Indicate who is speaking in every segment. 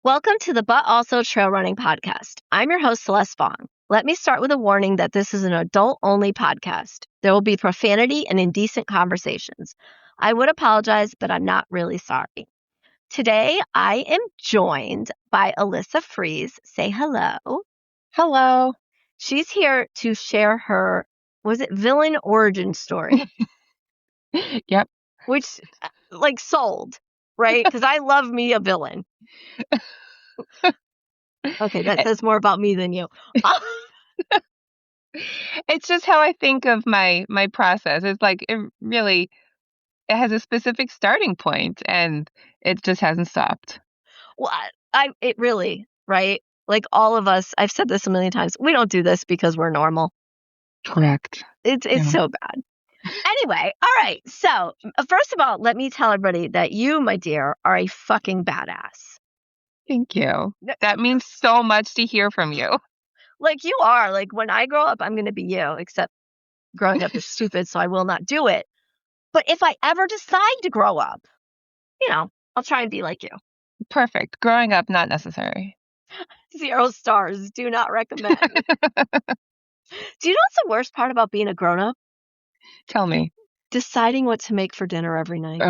Speaker 1: Welcome to the But Also Trail Running Podcast. I'm your host, Celeste Fong. Let me start with a warning that this is an adult-only podcast. There will be profanity and indecent conversations. I would apologize, but I'm not really sorry. Today, I am joined by Alyssa Freeze. Say hello.
Speaker 2: Hello.
Speaker 1: She's here to share her, villain origin story?
Speaker 2: Yep.
Speaker 1: Which, sold, right? Because I love me a villain. Okay, that says more about me than you.
Speaker 2: It's just how I think of my process. It's like it has a specific starting point and it just hasn't stopped.
Speaker 1: Well, it really, right? Like all of us, I've said this a million times, we don't do this because we're normal.
Speaker 2: Correct.
Speaker 1: It's so bad. Anyway, all right. So first of all, let me tell everybody that you, my dear, are a fucking badass.
Speaker 2: Thank you. That means so much to hear from you.
Speaker 1: Like you are. Like when I grow up, I'm going to be you, except growing up is stupid, so I will not do it. But if I ever decide to grow up, I'll try and be like you.
Speaker 2: Perfect. Growing up, not necessary.
Speaker 1: 0 stars. Do not recommend. Do you know what's the worst part about being a grown-up?
Speaker 2: Tell me.
Speaker 1: Deciding what to make for dinner every night.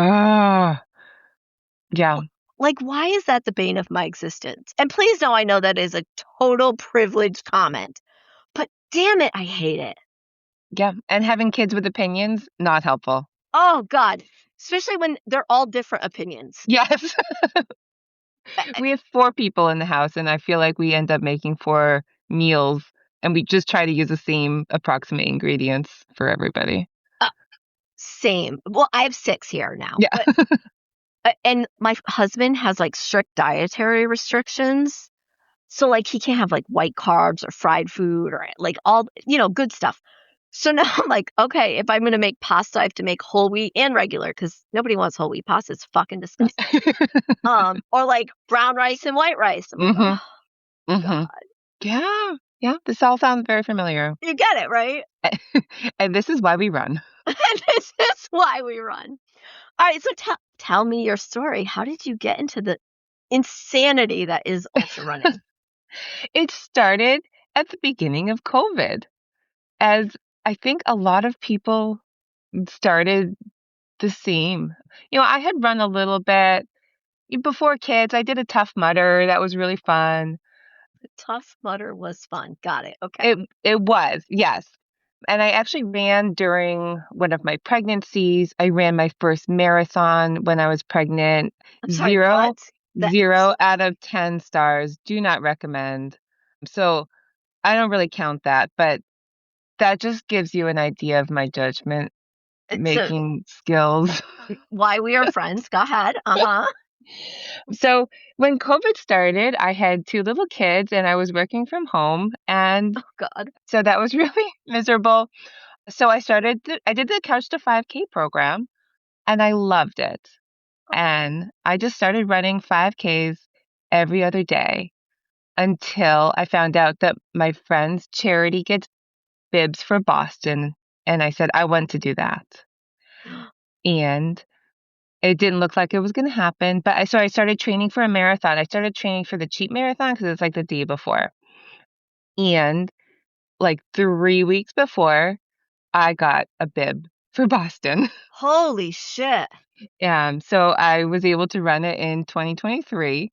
Speaker 2: Yeah.
Speaker 1: Like, why is that the bane of my existence? And please know I know that is a total privileged comment. But damn it, I hate it.
Speaker 2: Yeah. And having kids with opinions, not helpful.
Speaker 1: Oh, God. Especially when they're all different opinions.
Speaker 2: Yes. We have 4 people in the house, and I feel like we end up making 4 meals, and we just try to use the same approximate ingredients for everybody.
Speaker 1: Same. Well, I have 6 here now.
Speaker 2: Yeah.
Speaker 1: And my husband has strict dietary restrictions. So he can't have white carbs or fried food or all, good stuff. So now I'm like, okay, if I'm going to make pasta, I have to make whole wheat and regular because nobody wants whole wheat pasta. It's fucking disgusting. Or brown rice and white rice. I'm like, oh, God.
Speaker 2: Yeah. This all sounds very familiar.
Speaker 1: You get it, right?
Speaker 2: And this is why we run.
Speaker 1: This is why we run. All right, so tell me your story. How did you get into the insanity that is ultra running?
Speaker 2: It started at the beginning of COVID, as I think a lot of people started the same. I had run a little bit before kids. I did a Tough Mudder. That was really fun.
Speaker 1: The Tough Mudder was fun. Got it. Okay.
Speaker 2: It was, yes. And I actually ran during one of my pregnancies. I ran my first marathon when I was pregnant.
Speaker 1: I'm sorry, what?
Speaker 2: 0 out of 10 stars. Do not recommend. So I don't really count that, but that just gives you an idea of my judgment making skills.
Speaker 1: Why we are friends. Go ahead.
Speaker 2: So when COVID started, I had 2 little kids and I was working from home. And
Speaker 1: oh, God.
Speaker 2: So that was really miserable. So I did the Couch to 5K program and I loved it. And I just started running 5Ks every other day until I found out that my friend's charity gets bibs for Boston. And I said, I want to do that. And it didn't look like it was going to happen. But I started training for a marathon. I started training for the cheap marathon because it's the day before. And 3 weeks before, I got a bib for Boston.
Speaker 1: Holy shit.
Speaker 2: So I was able to run it in 2023.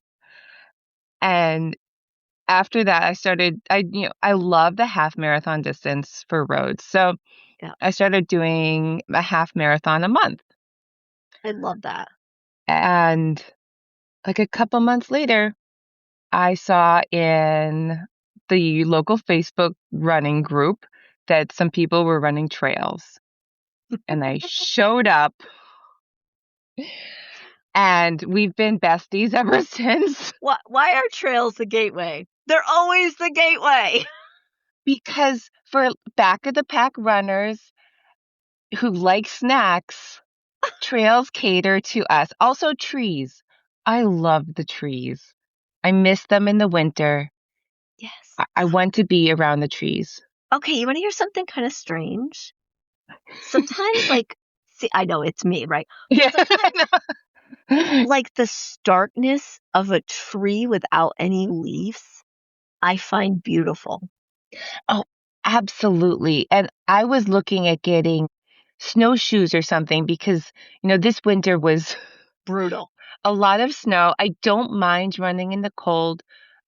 Speaker 2: And after that, I love the half marathon distance for roads. So I started doing a half marathon a month.
Speaker 1: I love that.
Speaker 2: And a couple months later, I saw in the local Facebook running group that some people were running trails. And I showed up. And we've been besties ever since.
Speaker 1: Why are trails the gateway? They're always the gateway.
Speaker 2: Because for back of the pack runners who like snacks, trails cater to us. Also trees. I love the trees. I miss them in the winter.
Speaker 1: Yes.
Speaker 2: I want to be around the trees.
Speaker 1: Okay, you want to hear something kind of strange? Sometimes see, I know it's me, right?
Speaker 2: Yeah.
Speaker 1: Like the starkness of a tree without any leaves, I find beautiful.
Speaker 2: Oh, absolutely. And I was looking at getting snowshoes or something because, this winter was
Speaker 1: Brutal.
Speaker 2: a lot of snow. I don't mind running in the cold.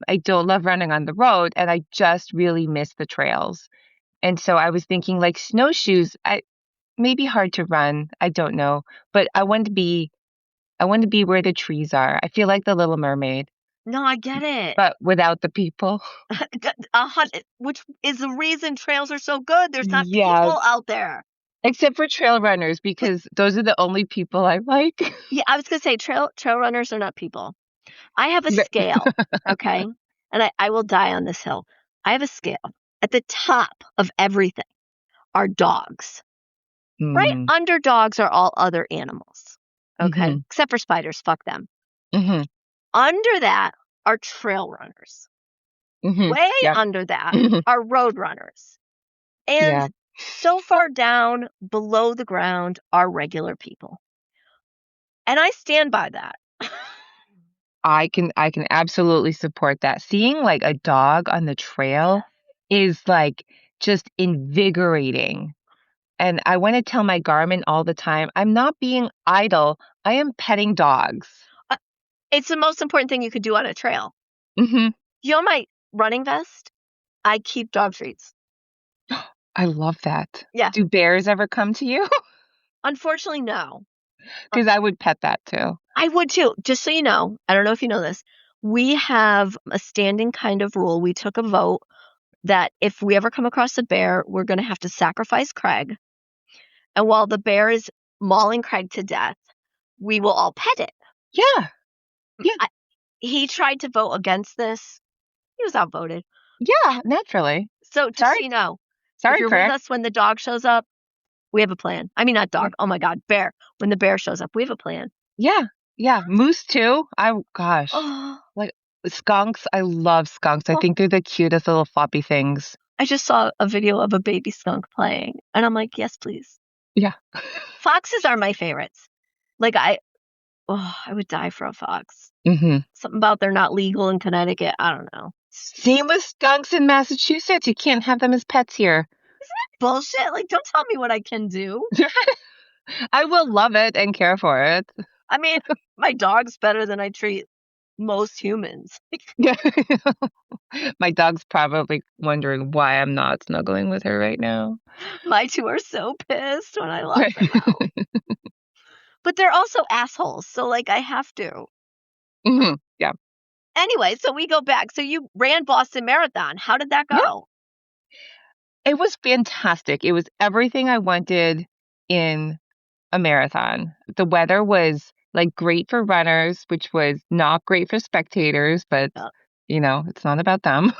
Speaker 2: I don't love running on the road, and I just really miss the trails. And so I was thinking like snowshoes, I maybe hard to run. I don't know, but I want to be where the trees are. I feel like the Little Mermaid,
Speaker 1: No, I get it.
Speaker 2: but without the people.
Speaker 1: Which is the reason trails are so good. There's not
Speaker 2: Yes.
Speaker 1: people out there.
Speaker 2: Except for trail runners because those are the only people I like.
Speaker 1: Yeah, I was gonna say trail runners are not people. I have a
Speaker 2: Right.
Speaker 1: scale, okay? And I will die on this hill. I have a scale. At the top of everything are dogs. Right
Speaker 2: Mm.
Speaker 1: under dogs are all other animals. Okay?
Speaker 2: Mhm.
Speaker 1: Except for spiders, fuck them.
Speaker 2: Mhm.
Speaker 1: Under that are trail runners.
Speaker 2: Mhm.
Speaker 1: Way
Speaker 2: Yep.
Speaker 1: under that are road runners. And
Speaker 2: Yeah.
Speaker 1: so far down below the ground are regular people. And I stand by that.
Speaker 2: I can absolutely support that. Seeing like a dog on the trail is like just invigorating. And I want to tell my Garmin all the time, I'm not being idle. I am petting dogs.
Speaker 1: Uh, It's the most important thing you could do on a trail.
Speaker 2: Mhm.
Speaker 1: You know my running vest? I keep dog treats.
Speaker 2: I love that.
Speaker 1: Yeah.
Speaker 2: Do bears ever come to you?
Speaker 1: Unfortunately, no. Uh,
Speaker 2: Because I would pet that too.
Speaker 1: I would too. Just so you know, I don't know if you know this. We have a standing kind of rule. We took a vote that if we ever come across a bear, we're going to have to sacrifice Craig. And while the bear is mauling Craig to death, we will all pet it.
Speaker 2: Yeah. Yeah.
Speaker 1: I, he tried to vote against this. He was outvoted.
Speaker 2: Yeah, naturally.
Speaker 1: So just so
Speaker 2: Sorry.
Speaker 1: you know, if
Speaker 2: Sorry,
Speaker 1: you're with
Speaker 2: Craig.
Speaker 1: us when the dog shows up, we have a plan. I mean, not
Speaker 2: Yeah.
Speaker 1: dog. Oh my God, bear. When the bear shows up, we have a plan.
Speaker 2: Yeah. Yeah. Moose too. Gosh.
Speaker 1: Oh,
Speaker 2: Like skunks. I love skunks. I
Speaker 1: oh.
Speaker 2: think they're the cutest little floppy things.
Speaker 1: I just saw a video of a baby skunk playing, and I'm like, yes, please.
Speaker 2: Yeah.
Speaker 1: Foxes are my favorites. Like I would die for a fox.
Speaker 2: Hmm.
Speaker 1: Something about they're not legal in Connecticut. I don't know.
Speaker 2: Same with skunks in Massachusetts. You can't have them as pets here.
Speaker 1: Bullshit. Like, don't tell me what I can do.
Speaker 2: I will love it and care for it.
Speaker 1: I mean, my dog's better than I treat most humans.
Speaker 2: Yeah. My dog's probably wondering why I'm not snuggling with her right now.
Speaker 1: My two are so pissed when I let them out. But they're also assholes, so like I have to.
Speaker 2: Yeah.
Speaker 1: Anyway, so we go back. So you ran Boston Marathon. How did that
Speaker 2: Yeah.
Speaker 1: go?
Speaker 2: It was fantastic. It was everything I wanted in a marathon. The weather was like great for runners, which was not great for spectators, but
Speaker 1: Yeah.
Speaker 2: it's not about them.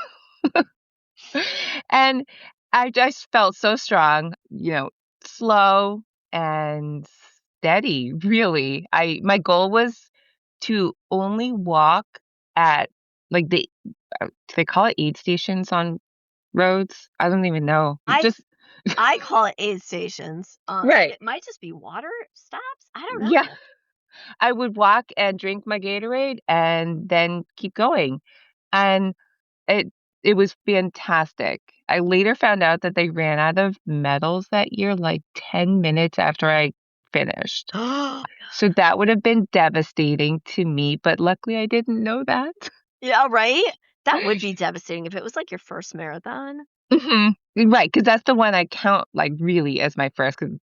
Speaker 2: And I just felt so strong, slow and steady, really. My goal was to only walk at like do they call it aid stations on roads? I don't even know.
Speaker 1: I
Speaker 2: Just
Speaker 1: I call it aid stations.
Speaker 2: right.
Speaker 1: It might just be water stops. I don't
Speaker 2: Yeah.
Speaker 1: know.
Speaker 2: I would walk and drink my Gatorade and then keep going. And it it was fantastic. I later found out that they ran out of medals that year like 10 minutes after I finished. So that would have been devastating to me, but luckily I didn't know that.
Speaker 1: Yeah, right? That would be devastating if it was like your first marathon.
Speaker 2: Mhm. Right, because that's the one I count like really as my first because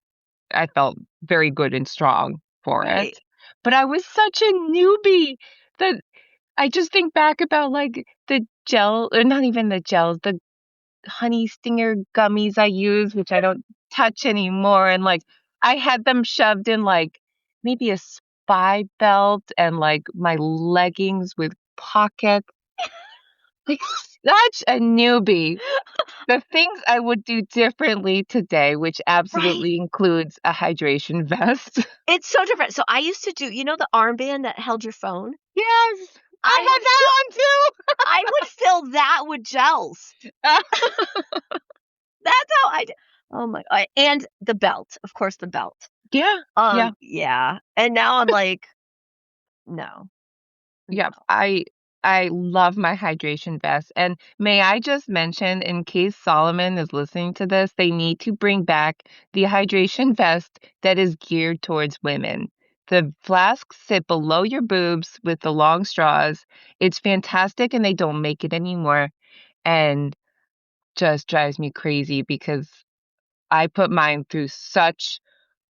Speaker 2: I felt very good and strong for
Speaker 1: Right.
Speaker 2: it. But I was such a newbie that I just think back about like the gel, or not even the gels, the honey stinger gummies I use, which I don't touch anymore. And like I had them shoved in like maybe a spy belt and like my leggings with pockets. Like such a newbie. The things I would do differently today, which
Speaker 1: Right.
Speaker 2: absolutely includes a hydration vest.
Speaker 1: It's so different. So I used to do, the armband that held your phone?
Speaker 2: Yes, I
Speaker 1: I
Speaker 2: had
Speaker 1: would fill
Speaker 2: that
Speaker 1: I would fill that with gels.
Speaker 2: one too.
Speaker 1: That's how I did. Oh my, and the belt, of course, the belt.
Speaker 2: Yeah, yeah.
Speaker 1: Yeah. And now I'm like, No. No.
Speaker 2: Yep. I love my hydration vest. And may I just mention, in case Solomon is listening to this, they need to bring back the hydration vest that is geared towards women. The flasks sit below your boobs with the long straws. It's fantastic, and they don't make it anymore. And just drives me crazy because I put mine through such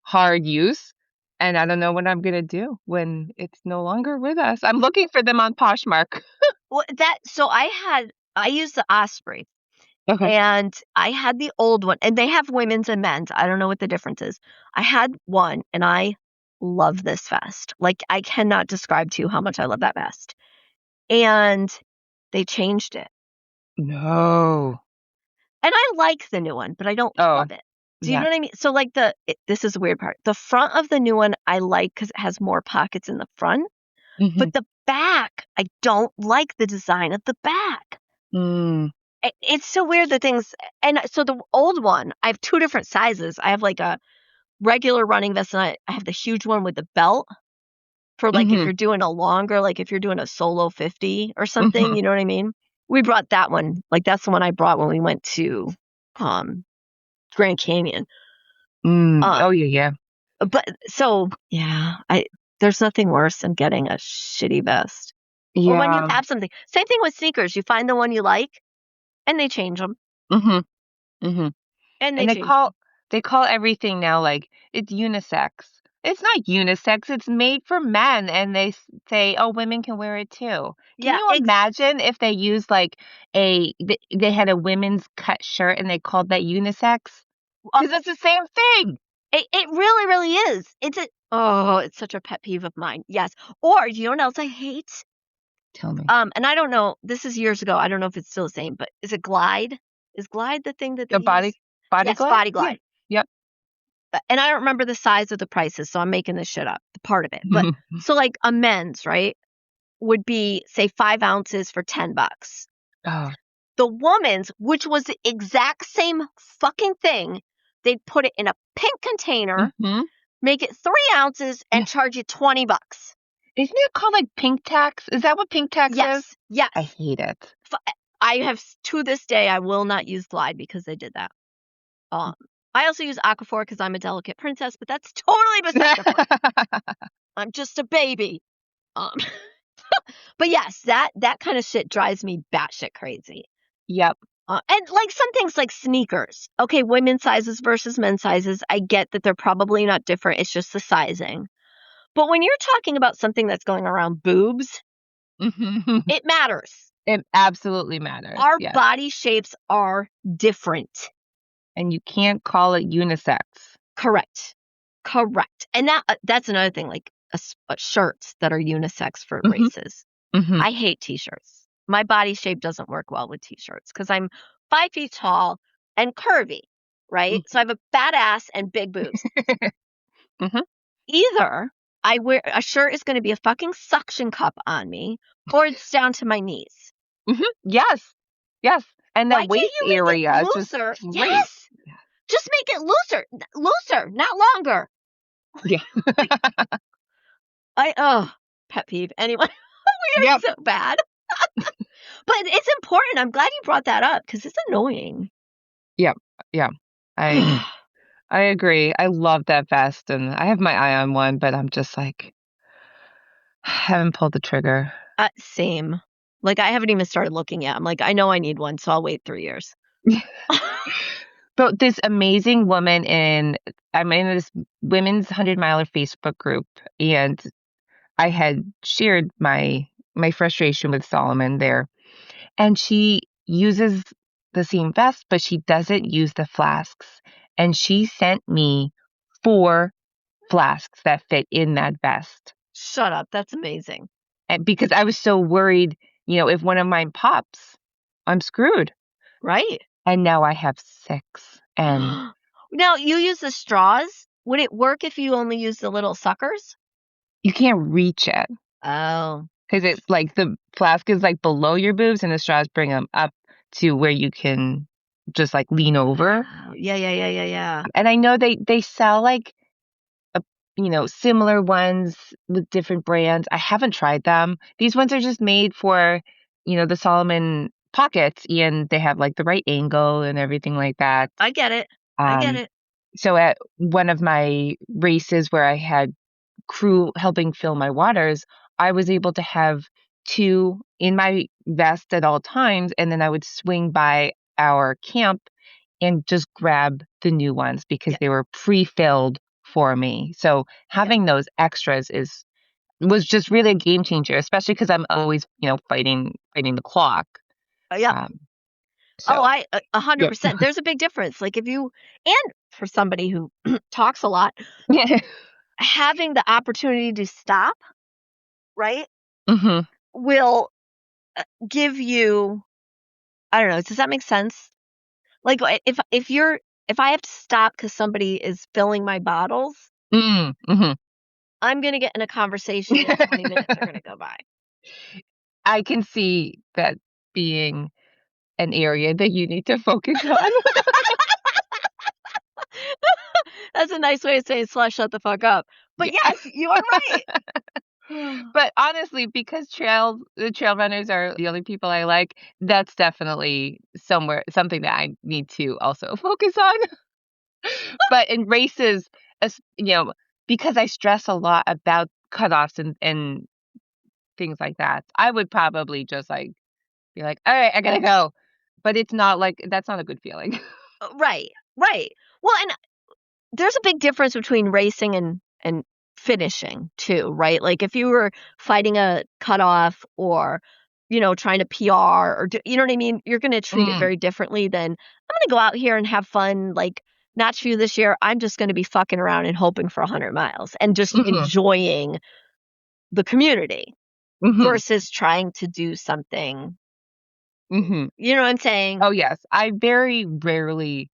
Speaker 2: hard use, and I don't know what I'm gonna do when it's no longer with us. I'm looking for them on Poshmark.
Speaker 1: Well, so I used the Osprey,
Speaker 2: Okay.
Speaker 1: and I had the old one, and they have women's and men's. I don't know what the difference is. I had one, and I love this vest. Like, I cannot describe to you how much I love that vest. And they changed it.
Speaker 2: No.
Speaker 1: And I like the new one, but I don't
Speaker 2: Oh,
Speaker 1: love it. Do you
Speaker 2: yeah.
Speaker 1: know what I mean? So, like, this is the weird part. The front of the new one I like because it has more pockets in the front,
Speaker 2: Mhm.
Speaker 1: but the back, I don't like the design of the back.
Speaker 2: Mm.
Speaker 1: It's so weird, the things. And so the old one, I have two different sizes. I have like a regular running vest, and I have the huge one with the belt for, like, if
Speaker 2: Mhm.
Speaker 1: you're doing a longer, like if you're doing a solo 50 or something,
Speaker 2: Mhm.
Speaker 1: you know what I mean? We brought that one. Like, that's the one I brought when we went to um Grand Canyon.
Speaker 2: Mm.
Speaker 1: Uh,
Speaker 2: Oh, yeah, yeah.
Speaker 1: but so yeah, there's nothing worse than getting a shitty vest. Or when you
Speaker 2: Yeah.
Speaker 1: have something. Same thing with sneakers. You find the one you like, and they change them,
Speaker 2: Mhm. Mhm.
Speaker 1: and
Speaker 2: And
Speaker 1: they change them.
Speaker 2: they call everything now, like, it's unisex. It's not unisex, it's made for men, and they say, "Oh, women can wear it too." Can
Speaker 1: Yeah,
Speaker 2: you imagine if they used, like, they had a women's cut shirt and they called that unisex?
Speaker 1: uh,
Speaker 2: Because it's the same thing.
Speaker 1: it really, really is. It's such a pet peeve of mine. Yes. Or you know what else I hate?
Speaker 2: Tell me.
Speaker 1: And I don't know. This is years ago. I don't know if it's still the same, but is it Glide? Is Glide the thing that they
Speaker 2: The
Speaker 1: use?
Speaker 2: body
Speaker 1: Yes,
Speaker 2: glide?
Speaker 1: Body
Speaker 2: Yeah.
Speaker 1: Glide.
Speaker 2: Yep.
Speaker 1: And I don't remember the size of the prices, so I'm making this shit up. The part of it, but so like a men's right would be, say, 5 ounces for $10.
Speaker 2: Oh.
Speaker 1: The woman's, which was the exact same fucking thing, they'd put it in a pink container,
Speaker 2: Mhm.
Speaker 1: make it 3 ounces, and
Speaker 2: Yeah.
Speaker 1: charge you $20.
Speaker 2: Isn't it called, like, pink tax? Is that what pink tax is?
Speaker 1: Yes, yes.
Speaker 2: I hate it.
Speaker 1: I have, to this day, I will not use Glide because they did that. Um, I also use Aquaphor because I'm a delicate princess, but that's totally beside the point. I'm just a baby. Um, but yes, that kind of shit drives me batshit crazy.
Speaker 2: Yep.
Speaker 1: And like some things like sneakers. Okay, women's sizes versus men's sizes. I get that they're probably not different. It's just the sizing. But when you're talking about something that's going around boobs,
Speaker 2: Mhm.
Speaker 1: it matters.
Speaker 2: It absolutely matters,
Speaker 1: Our
Speaker 2: yes.
Speaker 1: body shapes are different.
Speaker 2: And you can't call it unisex.
Speaker 1: Correct. Correct. And that's another thing, like shirts that are unisex for
Speaker 2: Mhm.
Speaker 1: races.
Speaker 2: Mhm.
Speaker 1: I hate t-shirts. My body shape doesn't work well with t-shirts because I'm 5 feet tall and curvy, right?
Speaker 2: Mhm.
Speaker 1: So I have a fat ass and big boobs.
Speaker 2: Mhm.
Speaker 1: Either I wear a shirt is going to be a fucking suction cup on me, or it's down to my knees.
Speaker 2: Mhm. Yes. Yes. And
Speaker 1: Why
Speaker 2: that
Speaker 1: can't
Speaker 2: waist
Speaker 1: you make it
Speaker 2: area is just
Speaker 1: looser?
Speaker 2: great.
Speaker 1: Yes, just make it looser, not longer.
Speaker 2: Yeah.
Speaker 1: Like, pet peeve. Anyway, we are
Speaker 2: Yep.
Speaker 1: so bad. But it's important. I'm glad you brought that up because it's annoying.
Speaker 2: Yep. Yeah. I I agree. I love that vest, and I have my eye on one, but I'm just like, haven't pulled the trigger.
Speaker 1: Same. Like, I haven't even started looking yet. I'm like, I know I need one, so I'll wait 3 years.
Speaker 2: But this amazing woman I'm in this women's 100 miler Facebook group, and I had shared my frustration with Solomon there, and she uses the same vest, but she doesn't use the flasks. And she sent me 4 flasks that fit in that vest.
Speaker 1: Shut up. That's amazing.
Speaker 2: And because I was so worried, if one of mine pops, I'm screwed.
Speaker 1: Right?
Speaker 2: And now I have 6, and
Speaker 1: Now, you use the straws. Would it work if you only use the little suckers?
Speaker 2: you can't reach it.
Speaker 1: Oh.
Speaker 2: Because it's like the flask is like below your boobs and the straws bring them up to where you can just like lean over.
Speaker 1: Yeah, yeah, yeah, yeah, yeah.
Speaker 2: And I know they sell like similar ones with different brands. I haven't tried them. These ones are just made for, the Solomon pockets, and they have like the right angle and everything like that.
Speaker 1: I get it. I get
Speaker 2: Um,
Speaker 1: it.
Speaker 2: so at one of my races where I had crew helping fill my waters, I was able to have two in my vest at all times, and then I would swing by our camp and just grab the new ones because
Speaker 1: Yeah.
Speaker 2: they were pre-filled for me. So
Speaker 1: Yeah.
Speaker 2: having those extras was just really a game changer, especially because I'm always, fighting the clock.
Speaker 1: Yeah.
Speaker 2: Um,
Speaker 1: Oh,
Speaker 2: so
Speaker 1: 100%. There's a big difference. Like if you, and for somebody who talks a lot,
Speaker 2: yeah.
Speaker 1: having the opportunity to stop, right,
Speaker 2: hmm
Speaker 1: will give you, I don't know, does that make sense? Like if I have to stop because somebody is filling my bottles,
Speaker 2: Mm-hmm.
Speaker 1: I'm gonna get in a conversation and 20 minutes are gonna go by.
Speaker 2: I can see that being an area that you need to focus on.
Speaker 1: That's a nice way of saying slash shut the fuck up. But
Speaker 2: Yeah.
Speaker 1: yes, you are right.
Speaker 2: But honestly, because the trail runners are the only people I like, that's definitely something that I need to also focus on. But in races, as because I stress a lot about cutoffs and things like that, I would probably just like be like, all right, I gotta go. But it's not like that's not a good feeling.
Speaker 1: Right, right. Well, and there's a big difference between racing and finishing too, right? Like if you were fighting a cutoff or trying to PR or you know what I mean, you're going to treat it
Speaker 2: Mm,
Speaker 1: very differently than I'm going to go out here and have fun. Like Notchview this year, I'm just going to be fucking around and hoping for 100 miles and just
Speaker 2: mhm,
Speaker 1: enjoying the community
Speaker 2: mhm,
Speaker 1: versus trying to do something.
Speaker 2: mhm.
Speaker 1: You know what I'm saying?
Speaker 2: Oh, yes. I very rarely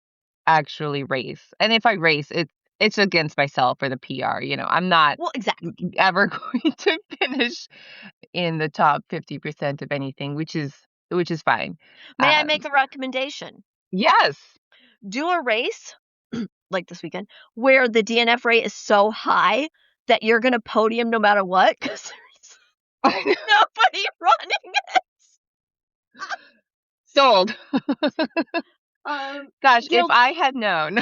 Speaker 2: actually race, and if I race, it's against myself or the PR, I'm not
Speaker 1: Well, exactly.
Speaker 2: ever going to finish in the top 50% of anything, which is fine.
Speaker 1: May I
Speaker 2: Um,
Speaker 1: make a recommendation?
Speaker 2: yes.
Speaker 1: Do a race like this weekend, where the DNF rate is so high that you're gonna podium no matter what, because there's
Speaker 2: I know.
Speaker 1: nobody running it.
Speaker 2: Sold.
Speaker 1: Um,
Speaker 2: Gosh, if
Speaker 1: guilt
Speaker 2: I had known.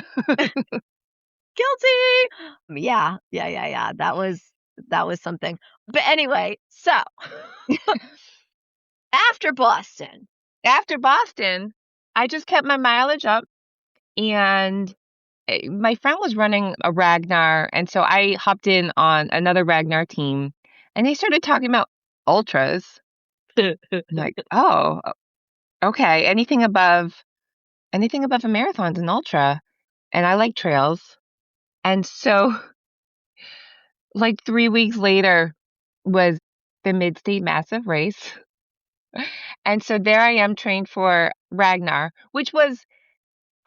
Speaker 1: guilty. Yeah. That was something. But anyway, so after Boston.
Speaker 2: After Boston, I just kept my mileage up, and my friend was running a Ragnar, and so I hopped in on another Ragnar team, and they started talking about ultras. I'm like, oh, okay, anything above a marathon's an ultra, and I like trails, and so like 3 weeks later was the Mid-State Massive Race, and so there I am trained for Ragnar, which was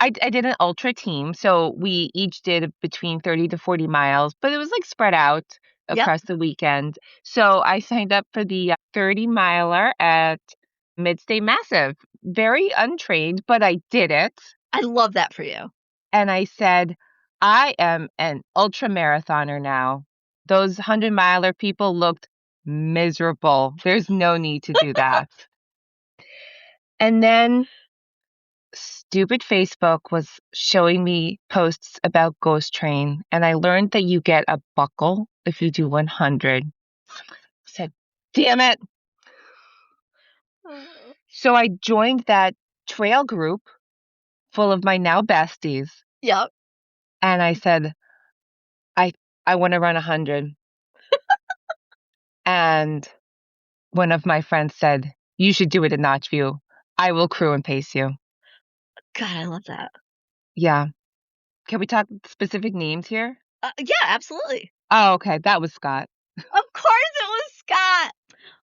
Speaker 2: I did an ultra team, so we each did between 30 to 40 miles, but it was like spread out
Speaker 1: Yep,
Speaker 2: across the weekend. So I signed up for the 30 miler at Midstate Massive. Very untrained, but I did it.
Speaker 1: I love that for you.
Speaker 2: And I said, I am an ultra marathoner now. Those 100 miler people looked miserable. There's no need to do that. And then stupid Facebook was showing me posts about Ghost Train, and I learned that you get a buckle if you do 100. I said, damn it.
Speaker 1: Oh.
Speaker 2: So I joined that trail group full of my now besties,
Speaker 1: Yep.
Speaker 2: and I said, I I want to run 100. And one of my friends said, you should do it at Notchview. I will crew and pace you.
Speaker 1: God, I love that.
Speaker 2: Yeah. Can we talk specific names here?
Speaker 1: Yeah, absolutely.
Speaker 2: Oh, okay. That was Scott.
Speaker 1: Of course it was Scott.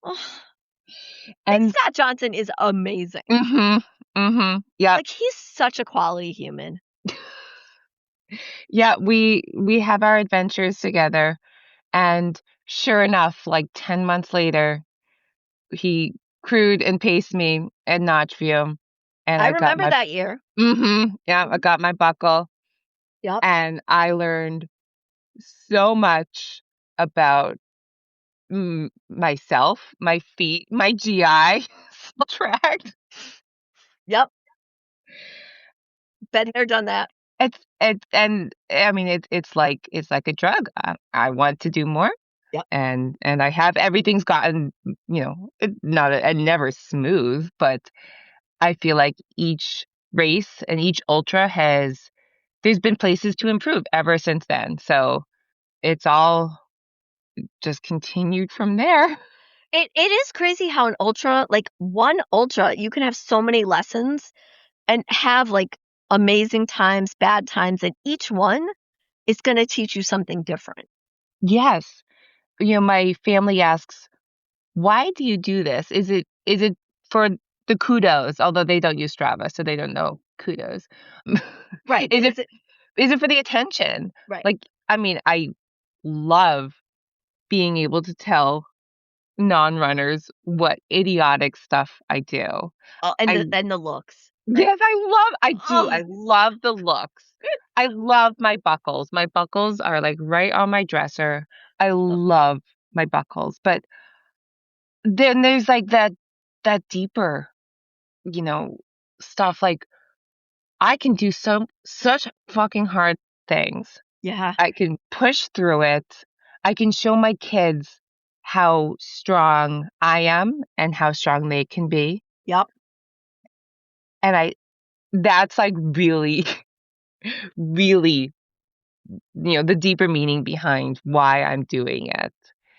Speaker 1: Oh, like
Speaker 2: And
Speaker 1: Scott Johnson is amazing.
Speaker 2: Yep.
Speaker 1: Like he's such a quality human.
Speaker 2: Yeah, we have our adventures together, and sure enough, like 10 months later, he crewed and paced me at Notchview, and
Speaker 1: I
Speaker 2: I got
Speaker 1: remember
Speaker 2: my
Speaker 1: that year.
Speaker 2: yeah, I
Speaker 1: Mhm.
Speaker 2: got my buckle,
Speaker 1: Yep.
Speaker 2: and I learned so much about myself, my feet, my GI tract.
Speaker 1: Yep. Been there, done that.
Speaker 2: And I mean it's like a drug. I want to do more,
Speaker 1: Yep.
Speaker 2: and I have everything's gotten not and never smooth, but I feel like each race and each ultra there's been places to improve ever since then. So it's all just continued from there.
Speaker 1: It is crazy how an ultra, like one ultra, you can have so many lessons and have like amazing times, bad times, and each one is going to teach you something different.
Speaker 2: Yes. My family asks, why do you do this? Is it for the kudos? Although they don't use Strava, so they don't know kudos.
Speaker 1: Right.
Speaker 2: Is it
Speaker 1: Is it
Speaker 2: is it for the attention?
Speaker 1: right?
Speaker 2: Like, I mean, I love being able to tell non-runners what idiotic stuff I do.
Speaker 1: Oh,
Speaker 2: I
Speaker 1: and the looks, right?
Speaker 2: Yes, I do.
Speaker 1: Oh,
Speaker 2: I love the looks. I love my buckles. My buckles are like right on my dresser. I
Speaker 1: oh,
Speaker 2: love my buckles. But then there's like that deeper, you know, stuff like I can do such fucking hard things.
Speaker 1: yeah.
Speaker 2: I can push through it. I can show my kids how strong I am and how strong they can be.
Speaker 1: Yep.
Speaker 2: And that's like really, really, the deeper meaning behind why I'm doing it.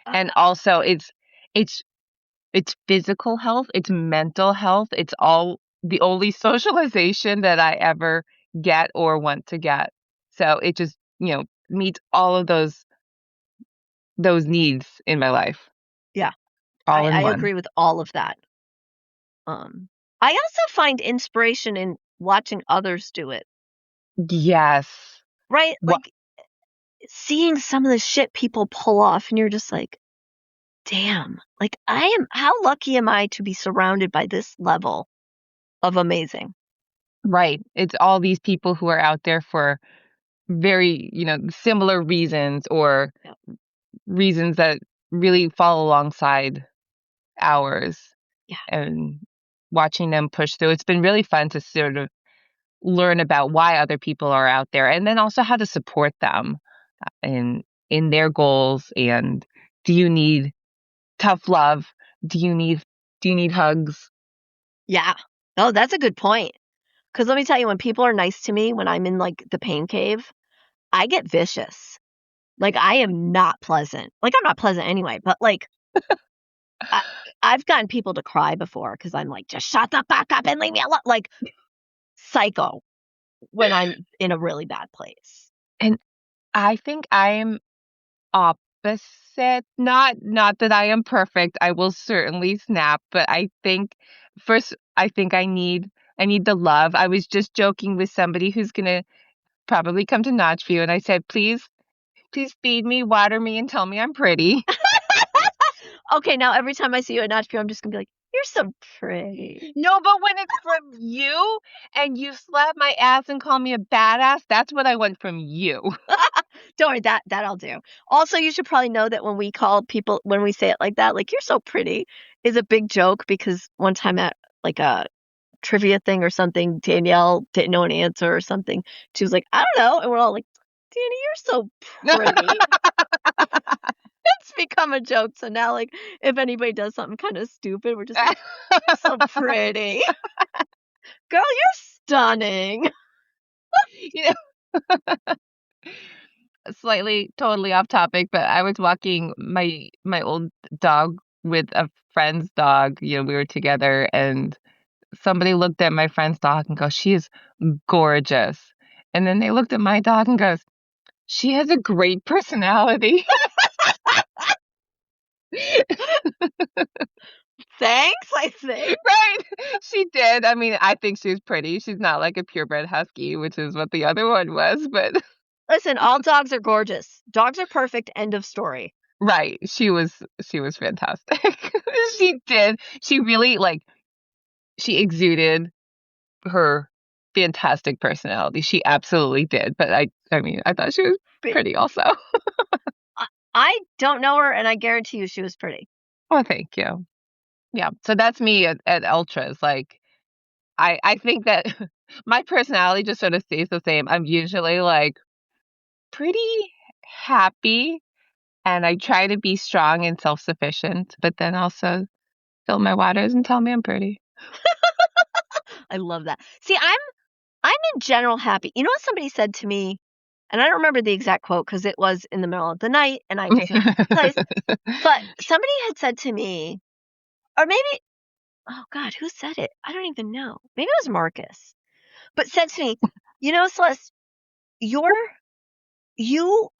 Speaker 1: Uh,
Speaker 2: And also it's it's physical health, it's mental health, it's all the only socialization that I ever get or want to get. So it just, meets all of those needs in my life
Speaker 1: yeah.
Speaker 2: all
Speaker 1: I
Speaker 2: in one.
Speaker 1: agree with all of that. Um, I also find inspiration in watching others do it,
Speaker 2: Yes.
Speaker 1: right?
Speaker 2: What
Speaker 1: Like seeing some of the shit people pull off, and you're just like, damn, like how lucky am I to be surrounded by this level of amazing?
Speaker 2: right. It's all these people who are out there for very, similar reasons or
Speaker 1: Yep.
Speaker 2: reasons that really fall alongside ours
Speaker 1: Yeah.
Speaker 2: and watching them push through. It's been really fun to sort of learn about why other people are out there and then also how to support them in their goals. And do you need tough love? Do you need hugs?
Speaker 1: Yeah. Oh, that's a good point. Because let me tell you, when people are nice to me, when I'm in like the pain cave, I get vicious. Like I am not pleasant. Like I'm not pleasant anyway, but like I, I've gotten people to cry before because I'm like, just shut the fuck up and leave me alone. Like psycho when I'm in a really bad place.
Speaker 2: And I think I'm opposite. Not that I am perfect. I will certainly snap, but I think first I think I need the love. I was just joking with somebody who's gonna probably come to Notchview, and I said, please feed me, water me, and tell me I'm pretty.
Speaker 1: Okay, now every time I see you at Notchview, I'm just gonna be like, you're so pretty.
Speaker 2: No, but when it's from you and you slap my ass and call me a badass, that's what I want from you.
Speaker 1: Don't worry, that I'll do. Also, you should probably know that when we say it like that, like you're so pretty, is a big joke because one time at like a trivia thing or something, Danielle didn't know an answer or something. She was like, I don't know, and we're all like, Danny, you're so pretty. It's become a joke. So now, like, if anybody does something kind of stupid, we're just like, you're so pretty, girl, you're stunning.
Speaker 2: you know, Slightly totally off topic, but I was walking my old dog with a friend's dog. We were together and somebody looked at my friend's dog and goes, "She is gorgeous." And then they looked at my dog and goes, "She has a great personality."
Speaker 1: Thanks, I think.
Speaker 2: Right. She did. I mean, I think she was pretty. She's not like a purebred husky, which is what the other one was, but
Speaker 1: Listen, all dogs are gorgeous. Dogs are perfect. End of story.
Speaker 2: right. She was fantastic. She did. She really she exuded her fantastic personality. She absolutely did. But I mean, I thought she was pretty also.
Speaker 1: I don't know her, and I guarantee you she was pretty.
Speaker 2: Oh, thank you. Yeah. So that's me at ultras. Like, I think that my personality just sort of stays the same. I'm usually like pretty happy, and I try to be strong and self-sufficient, but then also fill my waters and tell me I'm pretty.
Speaker 1: I love that. See, I'm in general happy. You know what somebody said to me? And I don't remember the exact quote because it was in the middle of the night and I was in a different place. But somebody had said to me, or maybe, oh God, who said it? I don't even know. Maybe it was Marcus, but said to me, Celeste,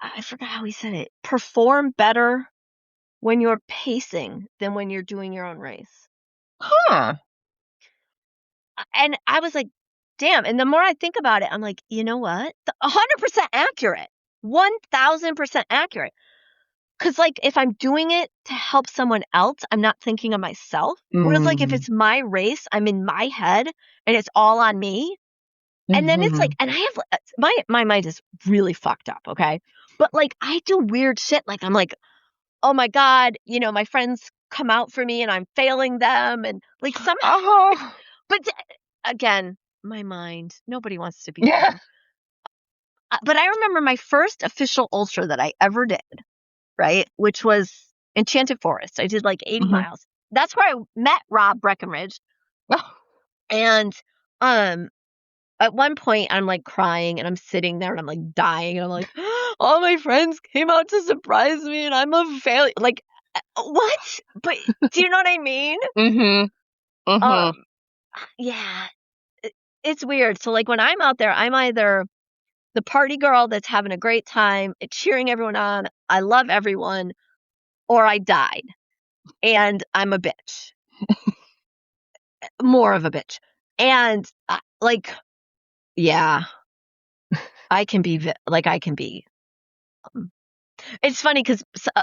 Speaker 1: I forgot how he said it, perform better when you're pacing than when you're doing your own race.
Speaker 2: Huh.
Speaker 1: And I was like, damn. And the more I think about it, I'm like, you know what? 100% accurate. 1000% accurate. Because, like, if I'm doing it to help someone else, I'm not thinking of myself. Whereas, like, if
Speaker 2: Mm.
Speaker 1: it's my race, I'm in my head and it's all on me. And then it's like,
Speaker 2: Mhm.
Speaker 1: and I have, my mind is really fucked up, okay? But, like, I do weird shit. Like, I'm like, oh my God, my friends come out for me and I'm failing them. And, like, somehow,
Speaker 2: Oh.
Speaker 1: but again, my mind, nobody wants to be
Speaker 2: Yeah.
Speaker 1: wrong. But I remember my first official ultra that I ever did, right? Which was Enchanted Forest. I did like 80
Speaker 2: Mhm.
Speaker 1: miles. That's where I met Rob Breckenridge.
Speaker 2: Oh.
Speaker 1: And um at one point I'm like crying and I'm sitting there and I'm like dying and I'm like, all my friends came out to surprise me and I'm a failure. Like, what? But do you know what I mean?
Speaker 2: Mhm. Mhm.
Speaker 1: Um yeah, it's weird. So like when I'm out there, I'm either the party girl that's having a great time, cheering everyone on. I love everyone, or I died and I'm a bitch, more of a bitch. And like, yeah, I can be I can be. um, It's funny because